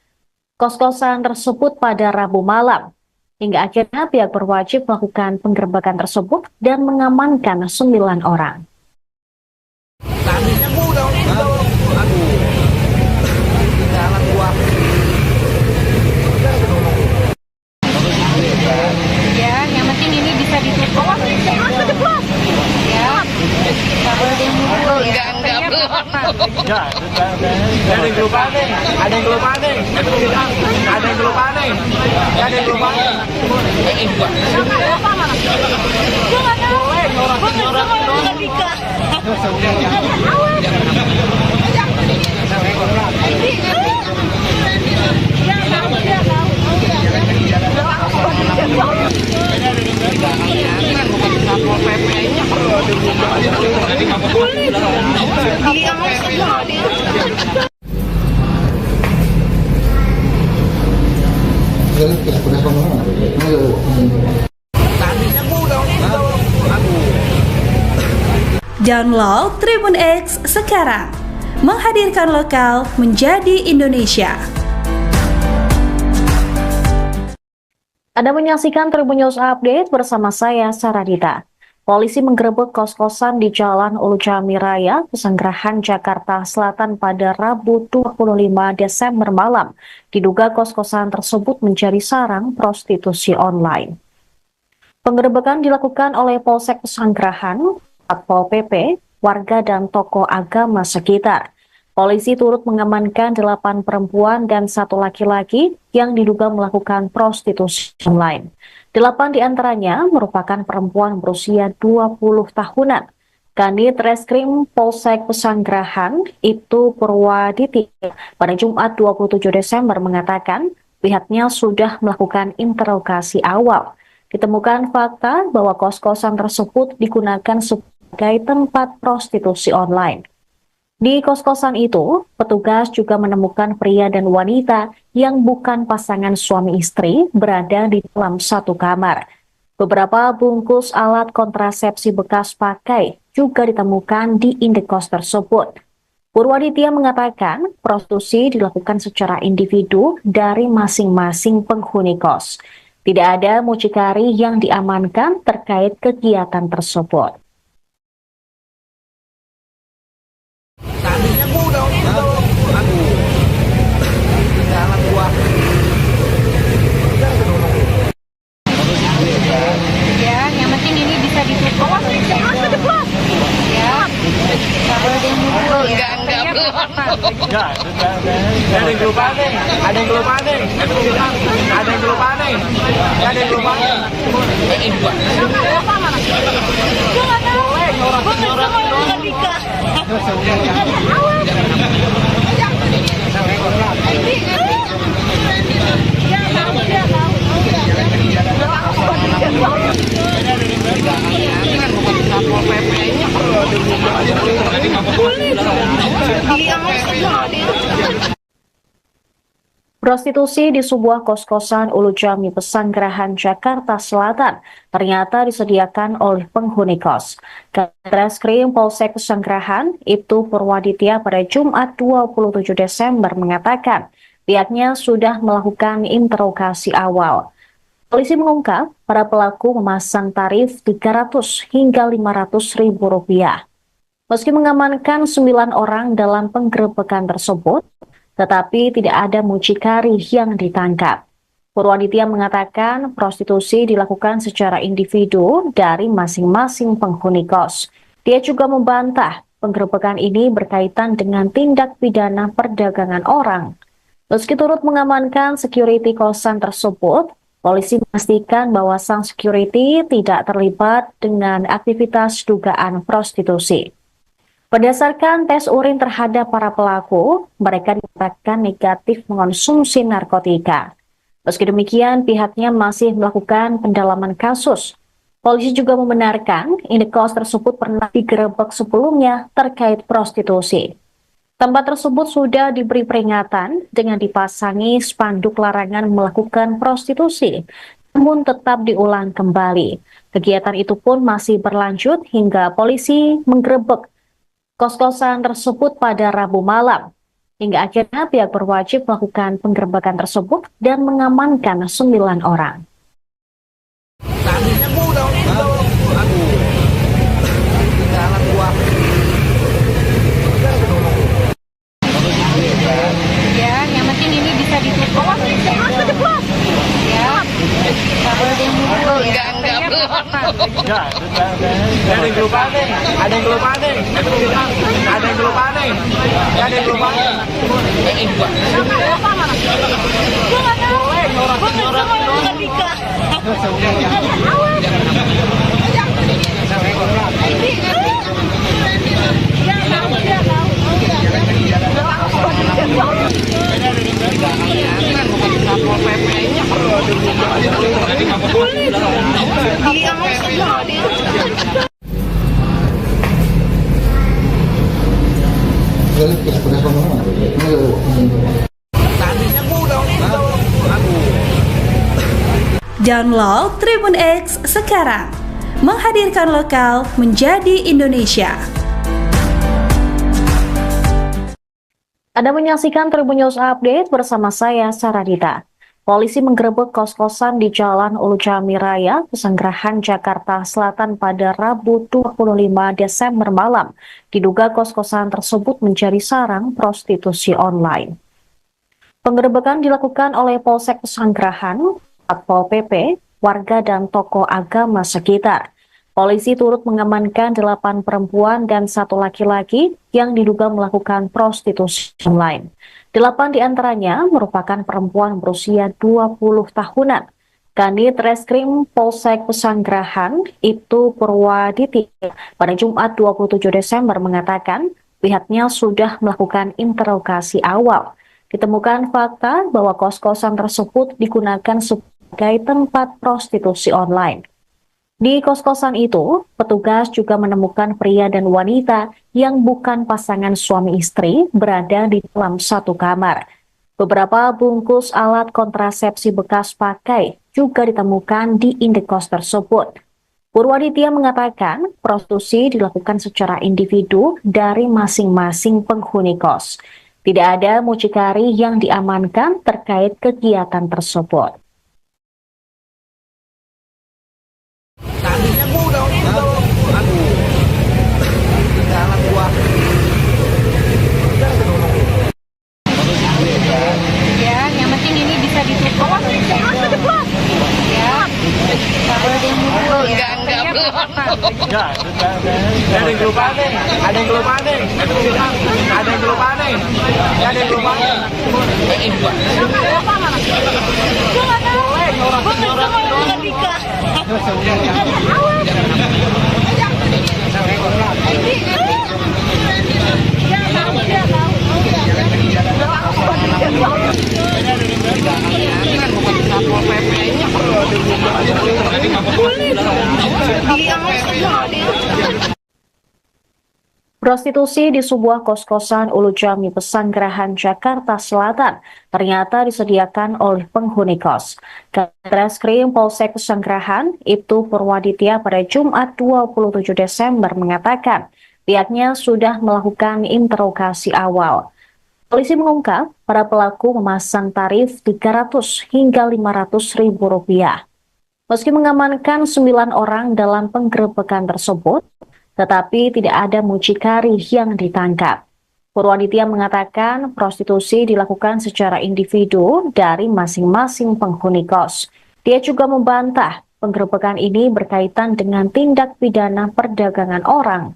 kos-kosan tersebut pada Rabu malam. Hingga akhirnya pihak berwajib melakukan penggerebekan tersebut dan mengamankan 9 orang. ya, yang penting ini bisa ditutup. Ya, nggak boleh ada yang mukul. Enggak, ada yang kelupaan nih, ada yang kelupaan nih, ada yang kelupaan nih, ada yang kelupaan nih. Download Tribun X sekarang, menghadirkan lokal menjadi Indonesia. Anda menyaksikan Tribun News Update bersama saya, Saradita. Polisi menggerebek kos-kosan di Jalan Ulu Jami Raya, Pesanggerahan, Jakarta Selatan pada Rabu 25 Desember malam. Diduga kos-kosan tersebut menjadi sarang prostitusi online. Penggerebekan dilakukan oleh Polsek Pesanggerahan, Satpol PP, warga dan tokoh agama sekitar. Polisi turut mengamankan 8 perempuan dan 1 laki-laki yang diduga melakukan prostitusi online. 8 diantaranya merupakan perempuan berusia 20 tahunan. Kanit Reskrim Polsek Pesanggerahan, Ibtu Purwaditi, pada Jumat 27 Desember mengatakan pihaknya sudah melakukan interogasi awal. Ditemukan fakta bahwa kos-kosan tersebut digunakan sebagai tempat prostitusi online. Di kos-kosan itu, petugas juga menemukan pria dan wanita yang bukan pasangan suami istri berada di dalam satu kamar. Beberapa bungkus alat kontrasepsi bekas pakai juga ditemukan di indekos tersebut. Purwaditya mengatakan prostitusi dilakukan secara individu dari masing-masing penghuni kos. Tidak ada mucikari yang diamankan terkait kegiatan tersebut. Ya, yang penting ini bisa ditutup. Awas kejeblos. Ya. Kalau ada yang mukul ya. Enggak belum. Enggak, ada yang kelupaan nih. Ada yang kelupaan nih. Ada yang kelupaan nih. Ada yang kelupaan. Apa mana? Gue nggak tahu. Gue nggak bisa. Prostitusi di sebuah kos-kosan Ulu Jami Pesanggerahan, Jakarta Selatan ternyata disediakan oleh penghuni kos. Reskrim Polsek Pesanggerahan, Ibtu Purwaditya pada Jumat 27 Desember mengatakan pihaknya sudah melakukan interogasi awal. Polisi mengungkap para pelaku memasang tarif 300 hingga 500 ribu rupiah. Meski mengamankan 9 orang dalam penggerebekan tersebut, tetapi tidak ada mucikari yang ditangkap. Purwaditya mengatakan prostitusi dilakukan secara individu dari masing-masing penghuni kos. Dia juga membantah penggerebekan ini berkaitan dengan tindak pidana perdagangan orang. Meski turut mengamankan security kosan tersebut, polisi memastikan bahwa sang security tidak terlibat dengan aktivitas dugaan prostitusi. Berdasarkan tes urin terhadap para pelaku, mereka dinyatakan negatif mengonsumsi narkotika. Meski demikian, pihaknya masih melakukan pendalaman kasus. Polisi juga membenarkan indekos tersebut pernah digerebek sebelumnya terkait prostitusi. Tempat tersebut sudah diberi peringatan dengan dipasangi spanduk larangan melakukan prostitusi, namun tetap diulang kembali. Kegiatan itu pun masih berlanjut hingga polisi menggerebek kos-kosan tersebut pada Rabu malam. Hingga akhirnya pihak berwajib melakukan penggerebekan tersebut dan mengamankan 9 orang. Ya, yang penting ini bisa ditutup. Awas kejeblos. Ya. Kalau ada yang mukul ya. Enggak belum. Enggak, ada yang kelupaan nih. Ada yang kelupaan nih. Ada yang kelupaan nih. Ada yang kelupaan. Apa mana? Gue nggak tahu. Gue nggak bisa. Download Tribun X sekarang, menghadirkan lokal menjadi Indonesia. Anda menyaksikan Tribun News Update bersama saya, Saradita. Polisi menggerebek kos-kosan di Jalan Ulu Jami Raya, Pesanggerahan, Jakarta Selatan pada Rabu 25 Desember malam. Diduga kos-kosan tersebut menjadi sarang prostitusi online. Penggerebekan dilakukan oleh Polsek Pesanggerahan, Satpol PP, warga dan tokoh agama sekitar. Polisi turut mengamankan 8 perempuan dan 1 laki-laki yang diduga melakukan prostitusi online. 8 diantaranya merupakan perempuan berusia 20 tahunan. Kanit Reskrim Polsek Pesanggerahan, Ibtu Purwaditi, pada Jumat 27 Desember mengatakan pihaknya sudah melakukan interogasi awal. Ditemukan fakta bahwa kos-kosan tersebut digunakan sebagai tempat prostitusi online. Di kos-kosan itu, petugas juga menemukan pria dan wanita yang bukan pasangan suami istri berada di dalam satu kamar. Beberapa bungkus alat kontrasepsi bekas pakai juga ditemukan di indekos tersebut. Purwaditya mengatakan prostitusi dilakukan secara individu dari masing-masing penghuni kos. Tidak ada mucikari yang diamankan terkait kegiatan tersebut. Ya, yang penting ini bisa ditutup. Ya, nggak boleh ada yang mukul ya. Enggak, Enggak, ada yang kelupaan nih. Ada yang kelupaan nih. Ada yang kelupaan nih. Ada yang kelupaan nih. Prostitusi di sebuah kos-kosan Ulu Jami Pesanggerahan, Jakarta Selatan ternyata disediakan oleh penghuni kos. Reskrim Polsek Pesanggerahan, Ibtu Purwaditya pada Jumat 27 Desember mengatakan pihaknya sudah melakukan interogasi awal. Polisi mengungkap para pelaku memasang tarif 300 hingga 500 ribu rupiah. Meski mengamankan 9 orang dalam penggerebekan tersebut, tetapi tidak ada mucikari yang ditangkap. Purwaditya mengatakan prostitusi dilakukan secara individu dari masing-masing penghuni kos. Dia juga membantah penggerebekan ini berkaitan dengan tindak pidana perdagangan orang.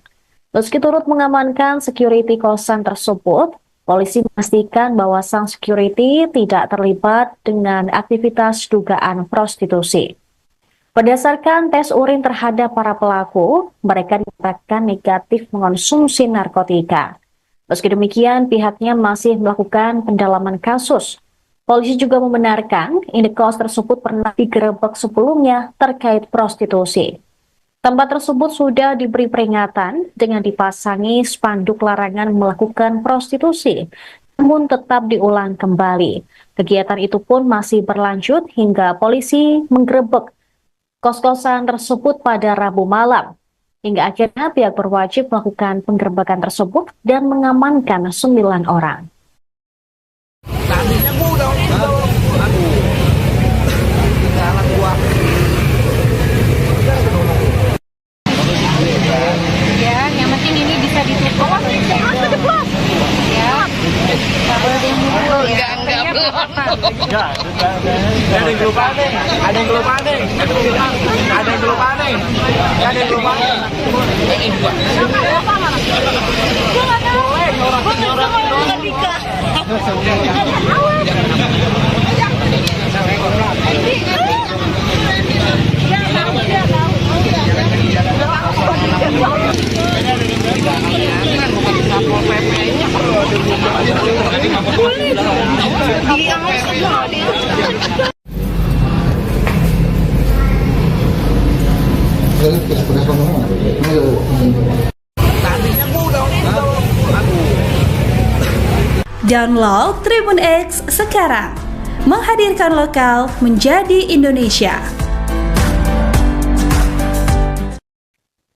Meski turut mengamankan security kosan tersebut, polisi memastikan bahwa sang security tidak terlibat dengan aktivitas dugaan prostitusi. Berdasarkan tes urin terhadap para pelaku, mereka dinyatakan negatif mengonsumsi narkotika. Meski demikian, pihaknya masih melakukan pendalaman kasus. Polisi juga membenarkan indekos tersebut pernah digerebek sebelumnya terkait prostitusi. Tempat tersebut sudah diberi peringatan dengan dipasangi spanduk larangan melakukan prostitusi, namun tetap diulang kembali. Kegiatan itu pun masih berlanjut hingga polisi menggerebek kos-kosan tersebut pada Rabu malam. Hingga akhirnya pihak berwajib melakukan penggerebekan tersebut dan mengamankan 9 orang. Ya, yang penting ini bisa ditutup. Ya, nggak boleh ada yang mukul ya. Enggak. Enggak, ada yang kelupaan nih. Ada yang kelupaan nih. Ada yang kelupaan nih. Ada yang kelupaan nih. Download Tribun X sekarang, menghadirkan lokal menjadi Indonesia.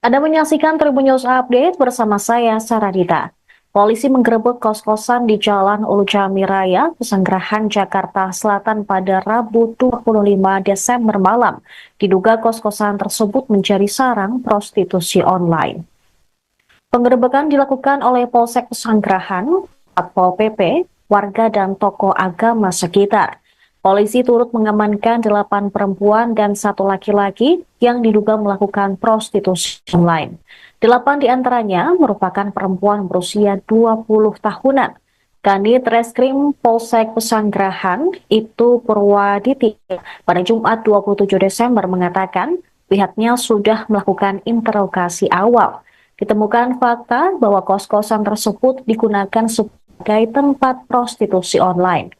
Anda menyaksikan Tribun News Update bersama saya, Saradita. Polisi menggerebek kos-kosan di Jalan Ulu Jami Raya, Pesanggerahan, Jakarta Selatan pada Rabu 25 Desember malam. Diduga kos-kosan tersebut menjadi sarang prostitusi online. Penggerebekan dilakukan oleh Polsek Pesanggerahan, Satpol PP, warga dan tokoh agama sekitar. Polisi turut mengamankan 8 perempuan dan 1 laki-laki yang diduga melakukan prostitusi online. 8 diantaranya merupakan perempuan berusia 20 tahunan. Kanit Reskrim Polsek Pesanggerahan, Ibtu Purwaditi, pada Jumat 27 Desember mengatakan pihaknya sudah melakukan interogasi awal. Ditemukan fakta bahwa kos-kosan tersebut digunakan sebagai tempat prostitusi online.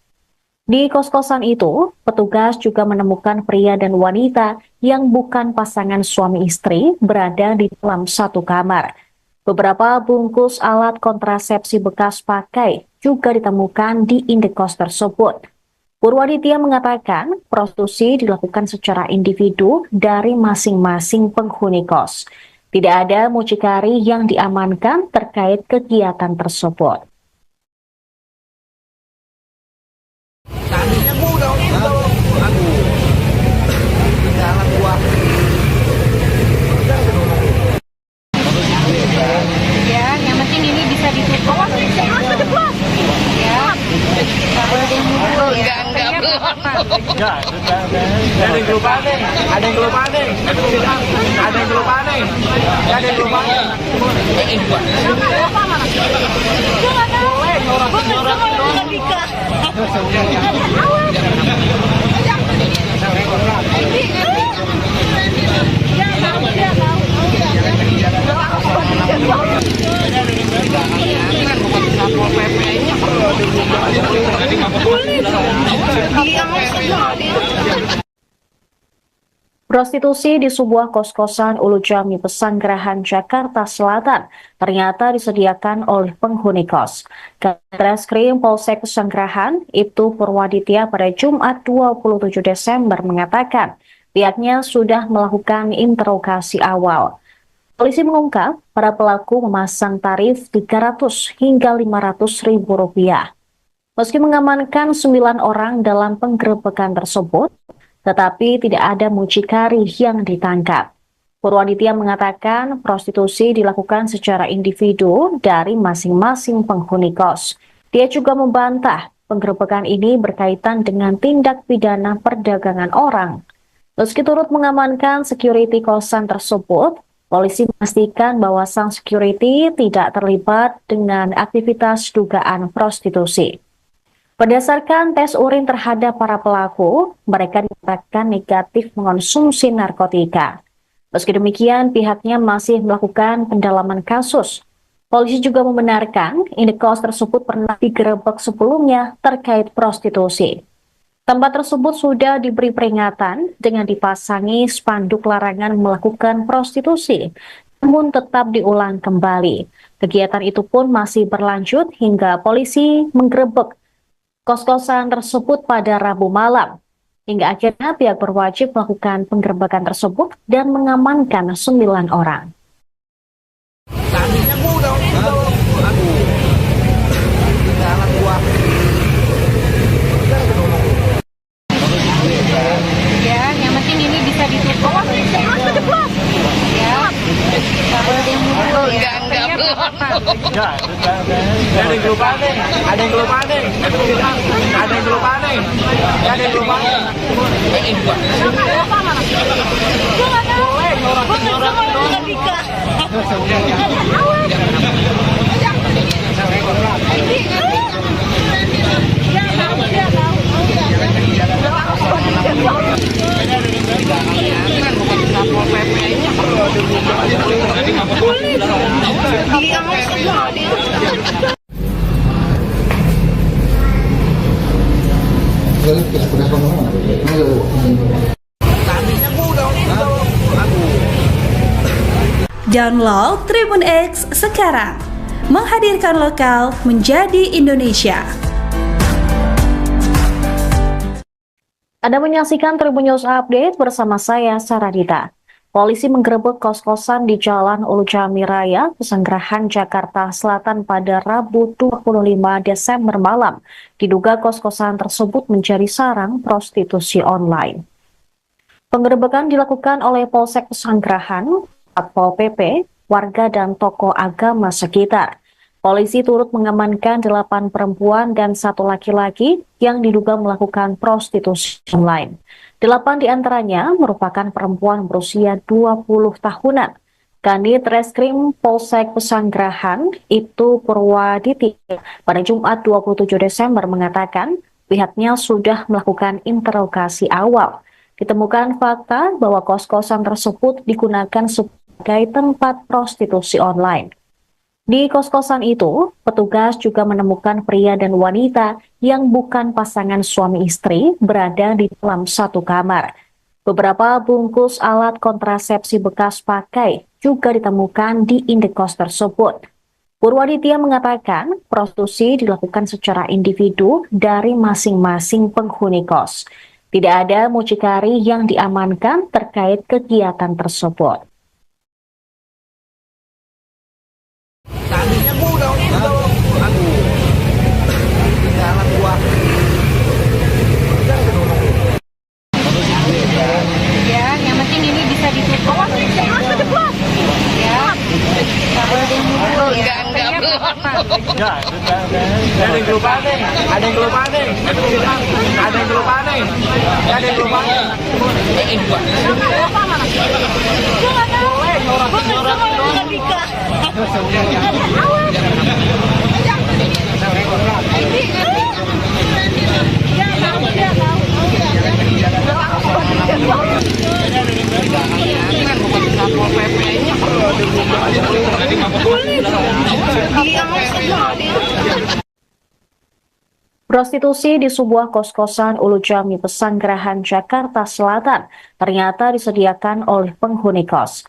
Di kos-kosan itu, petugas juga menemukan pria dan wanita yang bukan pasangan suami istri berada di dalam satu kamar. Beberapa bungkus alat kontrasepsi bekas pakai juga ditemukan di indekos tersebut. Purwaditya mengatakan prostitusi dilakukan secara individu dari masing-masing penghuni kos. Tidak ada mucikari yang diamankan terkait kegiatan tersebut. Ya, yang penting ini bisa ditutup. Ya, nggak boleh dia mukul ya. Enggak, ada yang kelupaan nih. Ada yang kelupaan nih. Ada yang kelupaan nih. Ada yang kelupaan nih. Prostitusi di sebuah kos-kosan Ulu Jami Pesanggerahan, Jakarta Selatan ternyata disediakan oleh penghuni kos. Reskrim Polsek Pesanggerahan, Ibtu Purwaditya pada Jumat 27 Desember mengatakan pihaknya sudah melakukan interogasi awal. Polisi mengungkap para pelaku memasang tarif 300 hingga 500 ribu rupiah. Meski mengamankan 9 orang dalam penggerebekan tersebut, tetapi tidak ada mucikari yang ditangkap. Purwaditya mengatakan prostitusi dilakukan secara individu dari masing-masing penghuni kos. Dia juga membantah penggerebekan ini berkaitan dengan tindak pidana perdagangan orang. Meski turut mengamankan security kosan tersebut, polisi memastikan bahwa sang security tidak terlibat dengan aktivitas dugaan prostitusi. Berdasarkan tes urin terhadap para pelaku, mereka dinyatakan negatif mengonsumsi narkotika. Meski demikian, pihaknya masih melakukan pendalaman kasus. Polisi juga membenarkan indekos tersebut pernah digerebek sebelumnya terkait prostitusi. Tempat tersebut sudah diberi peringatan dengan dipasangi spanduk larangan melakukan prostitusi, namun tetap diulang kembali. Kegiatan itu pun masih berlanjut hingga polisi menggerebek kos-kosan tersebut pada Rabu malam. Hingga akhirnya pihak berwajib melakukan penggerebekan tersebut dan mengamankan 9 orang. Ya, yang penting ini bisa ditutup. Ya, nggak boleh dia mukul ya. Enggak, ada yang kelupaan nih. Ada yang kelupaan nih. Ada yang kelupaan nih. Ada yang kelupaan nih. Download Tribun X sekarang, menghadirkan lokal menjadi Indonesia. Anda menyaksikan Tribun News Update bersama saya, Saradita. Polisi menggerebek kos-kosan di Jalan Ulu Jami Raya, Pesanggerahan, Jakarta Selatan pada Rabu 25 Desember malam. Diduga kos-kosan tersebut menjadi sarang prostitusi online. Penggerebekan dilakukan oleh Polsek Pesanggerahan, Satpol PP, warga dan tokoh agama sekitar. Polisi turut mengamankan 8 perempuan dan 1 laki-laki yang diduga melakukan prostitusi online. 8 diantaranya merupakan perempuan berusia 20 tahunan. Kanit Reskrim Polsek Pesanggerahan, Ibtu Purwaditi, pada Jumat 27 Desember mengatakan pihaknya sudah melakukan interogasi awal. Ditemukan fakta bahwa kos-kosan tersebut digunakan sebagai tempat prostitusi online. Di kos-kosan itu, petugas juga menemukan pria dan wanita yang bukan pasangan suami istri berada di dalam satu kamar. Beberapa bungkus alat kontrasepsi bekas pakai juga ditemukan di indekos tersebut. Purwaditya mengatakan prostitusi dilakukan secara individu dari masing-masing penghuni kos. Tidak ada mucikari yang diamankan terkait kegiatan tersebut. Tadinya gua udah jalan gua. Ya, yang penting ini bisa ditutup. Ya, nggak boleh ada yang mukul ya. Enggak, ada yang kelupaan nih. Ada yang kelupaan nih. Ada yang kelupaan nih. Ada yang kelupaan. Prostitusi di sebuah kos-kosan Ulu Jami Pesanggerahan, Jakarta Selatan ternyata disediakan oleh penghuni kos.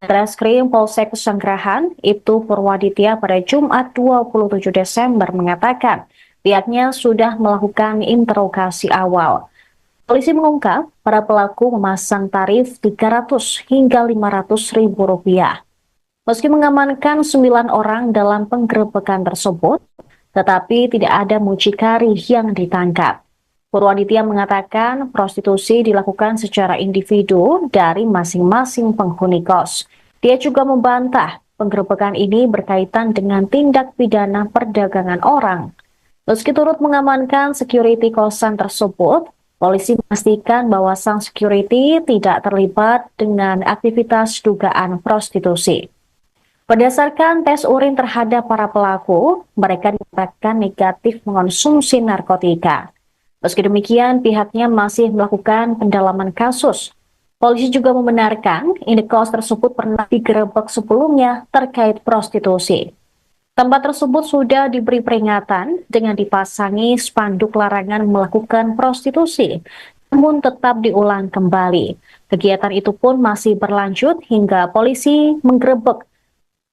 Reskrim Polsek Pesanggerahan, Ibtu Purwaditya pada Jumat 27 Desember mengatakan pihaknya sudah melakukan interogasi awal. Polisi mengungkap para pelaku memasang tarif 300 hingga 500 ribu rupiah. Meski mengamankan 9 orang dalam penggerebekan tersebut, tetapi tidak ada mucikari yang ditangkap. Purwaditya mengatakan prostitusi dilakukan secara individu dari masing-masing penghuni kos. Dia juga membantah penggerebekan ini berkaitan dengan tindak pidana perdagangan orang. Meski turut mengamankan security kosan tersebut, polisi memastikan bahwa sang security tidak terlibat dengan aktivitas dugaan prostitusi. Berdasarkan tes urin terhadap para pelaku, mereka dinyatakan negatif mengonsumsi narkotika. Meski demikian, pihaknya masih melakukan pendalaman kasus. Polisi juga membenarkan indekos tersebut pernah digerebek sebelumnya terkait prostitusi. Tempat tersebut sudah diberi peringatan dengan dipasangi spanduk larangan melakukan prostitusi, namun tetap diulang kembali. Kegiatan itu pun masih berlanjut hingga polisi menggerebek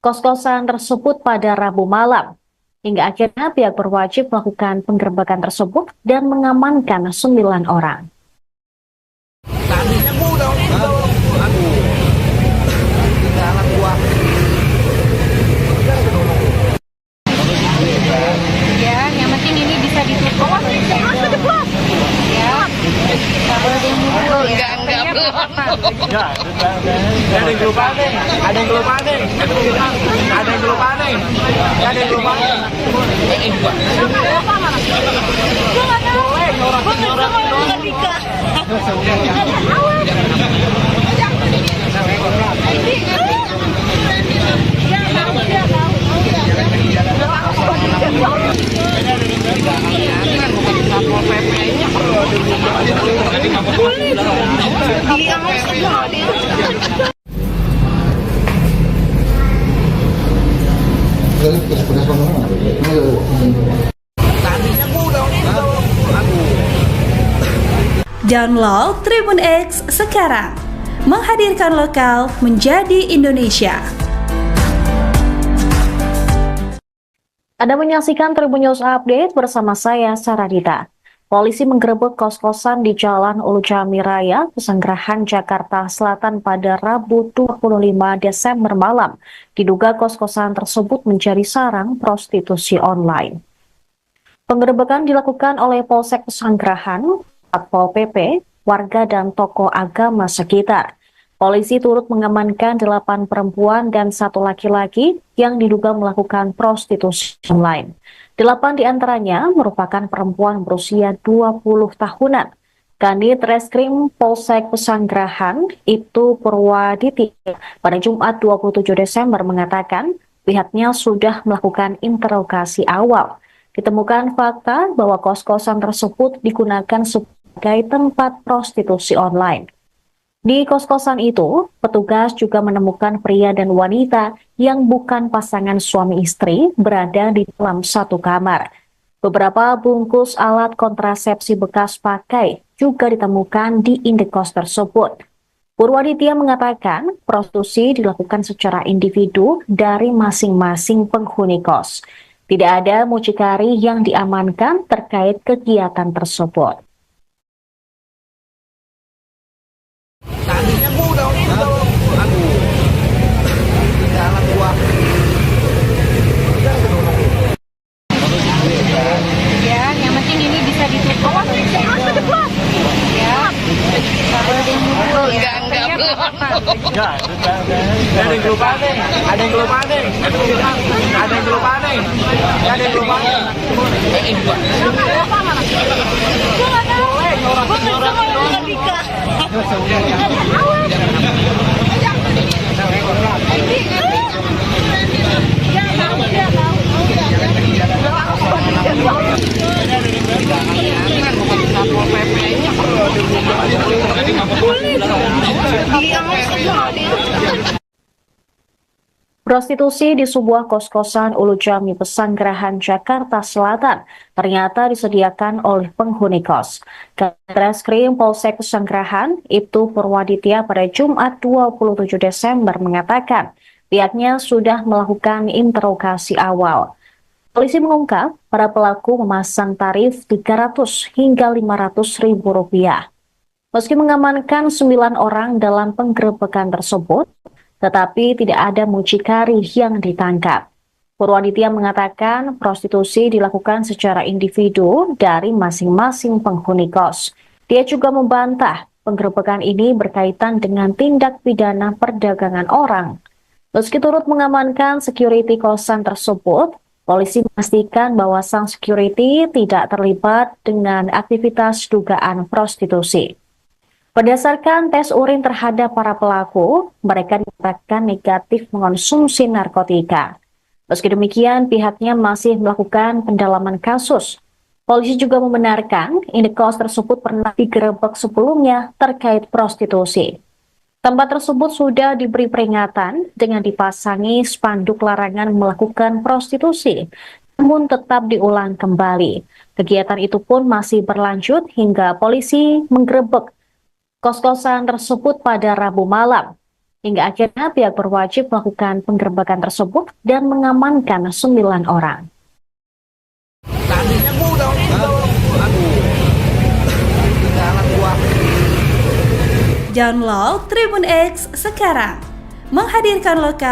kos-kosan tersebut pada Rabu malam. Hingga akhirnya pihak berwajib melakukan penggerebekan tersebut dan mengamankan 9 orang. Tadinya gua udah jalan gua. Ya, yang penting ini bisa ditutup. Ya, nggak boleh ada yang mukul ya. Enggak, ada yang kelupaan nih. Ada yang kelupaan nih. Ada yang kelupaan nih. Ada yang kelupaan. Download Tribun X sekarang, menghadirkan lokal menjadi Indonesia. Anda menyaksikan Tribun News Update bersama saya, Saradita. Polisi menggerebek kos-kosan di Jalan Ulu Jami Raya, Pesanggerahan, Jakarta Selatan pada Rabu 25 Desember malam. Diduga kos-kosan tersebut menjadi sarang prostitusi online. Penggerebekan dilakukan oleh Polsek Pesanggerahan, Satpol PP, warga dan tokoh agama sekitar. Polisi turut mengamankan 8 perempuan dan 1 laki-laki yang diduga melakukan prostitusi online. 8 diantaranya merupakan perempuan berusia 20 tahunan. Kanit Reskrim Polsek Pesanggerahan, Ibtu Purwaditi, pada Jumat 27 Desember mengatakan pihaknya sudah melakukan interogasi awal. Ditemukan fakta bahwa kos-kosan tersebut digunakan sebagai tempat prostitusi online. Di kos-kosan itu, petugas juga menemukan pria dan wanita yang bukan pasangan suami istri berada di dalam satu kamar. Beberapa bungkus alat kontrasepsi bekas pakai juga ditemukan di indekos tersebut. Purwaditya mengatakan prostitusi dilakukan secara individu dari masing-masing penghuni kos. Tidak ada mucikari yang diamankan terkait kegiatan tersebut. Ya, yang penting ini bisa ditutup. Ya, nggak boleh dia mukul ya. Enggak, Enggak, ada yang kelupaan nih. Ada yang kelupaan nih. Ada yang kelupaan nih. Ada yang kelupaan. Prostitusi di sebuah kos-kosan Ulu Jami Pesanggerahan, Jakarta Selatan ternyata disediakan oleh penghuni kos. Reskrim Polsek Pesanggerahan, Ibtu Purwaditya pada Jumat 27 Desember mengatakan pihaknya sudah melakukan interogasi awal. Polisi mengungkap para pelaku memasang tarif 300 hingga 500 ribu rupiah. Meski mengamankan 9 orang dalam penggerebekan tersebut, tetapi tidak ada mucikari yang ditangkap. Purwaditya mengatakan prostitusi dilakukan secara individu dari masing-masing penghuni kos. Dia juga membantah penggerebekan ini berkaitan dengan tindak pidana perdagangan orang. Meski turut mengamankan security kosan tersebut, polisi memastikan bahwa sang security tidak terlibat dengan aktivitas dugaan prostitusi. Berdasarkan tes urin terhadap para pelaku, mereka dinyatakan negatif mengonsumsi narkotika. Meski demikian, pihaknya masih melakukan pendalaman kasus. Polisi juga membenarkan indekos tersebut pernah digerebek sebelumnya terkait prostitusi. Tempat tersebut sudah diberi peringatan dengan dipasangi spanduk larangan melakukan prostitusi, namun tetap diulang kembali. Kegiatan itu pun masih berlanjut hingga polisi menggerebek kos-kosan tersebut pada Rabu malam. Hingga akhirnya pihak berwajib melakukan penggerebekan tersebut dan mengamankan 9 orang. Download Tribun X sekarang, menghadirkan lokal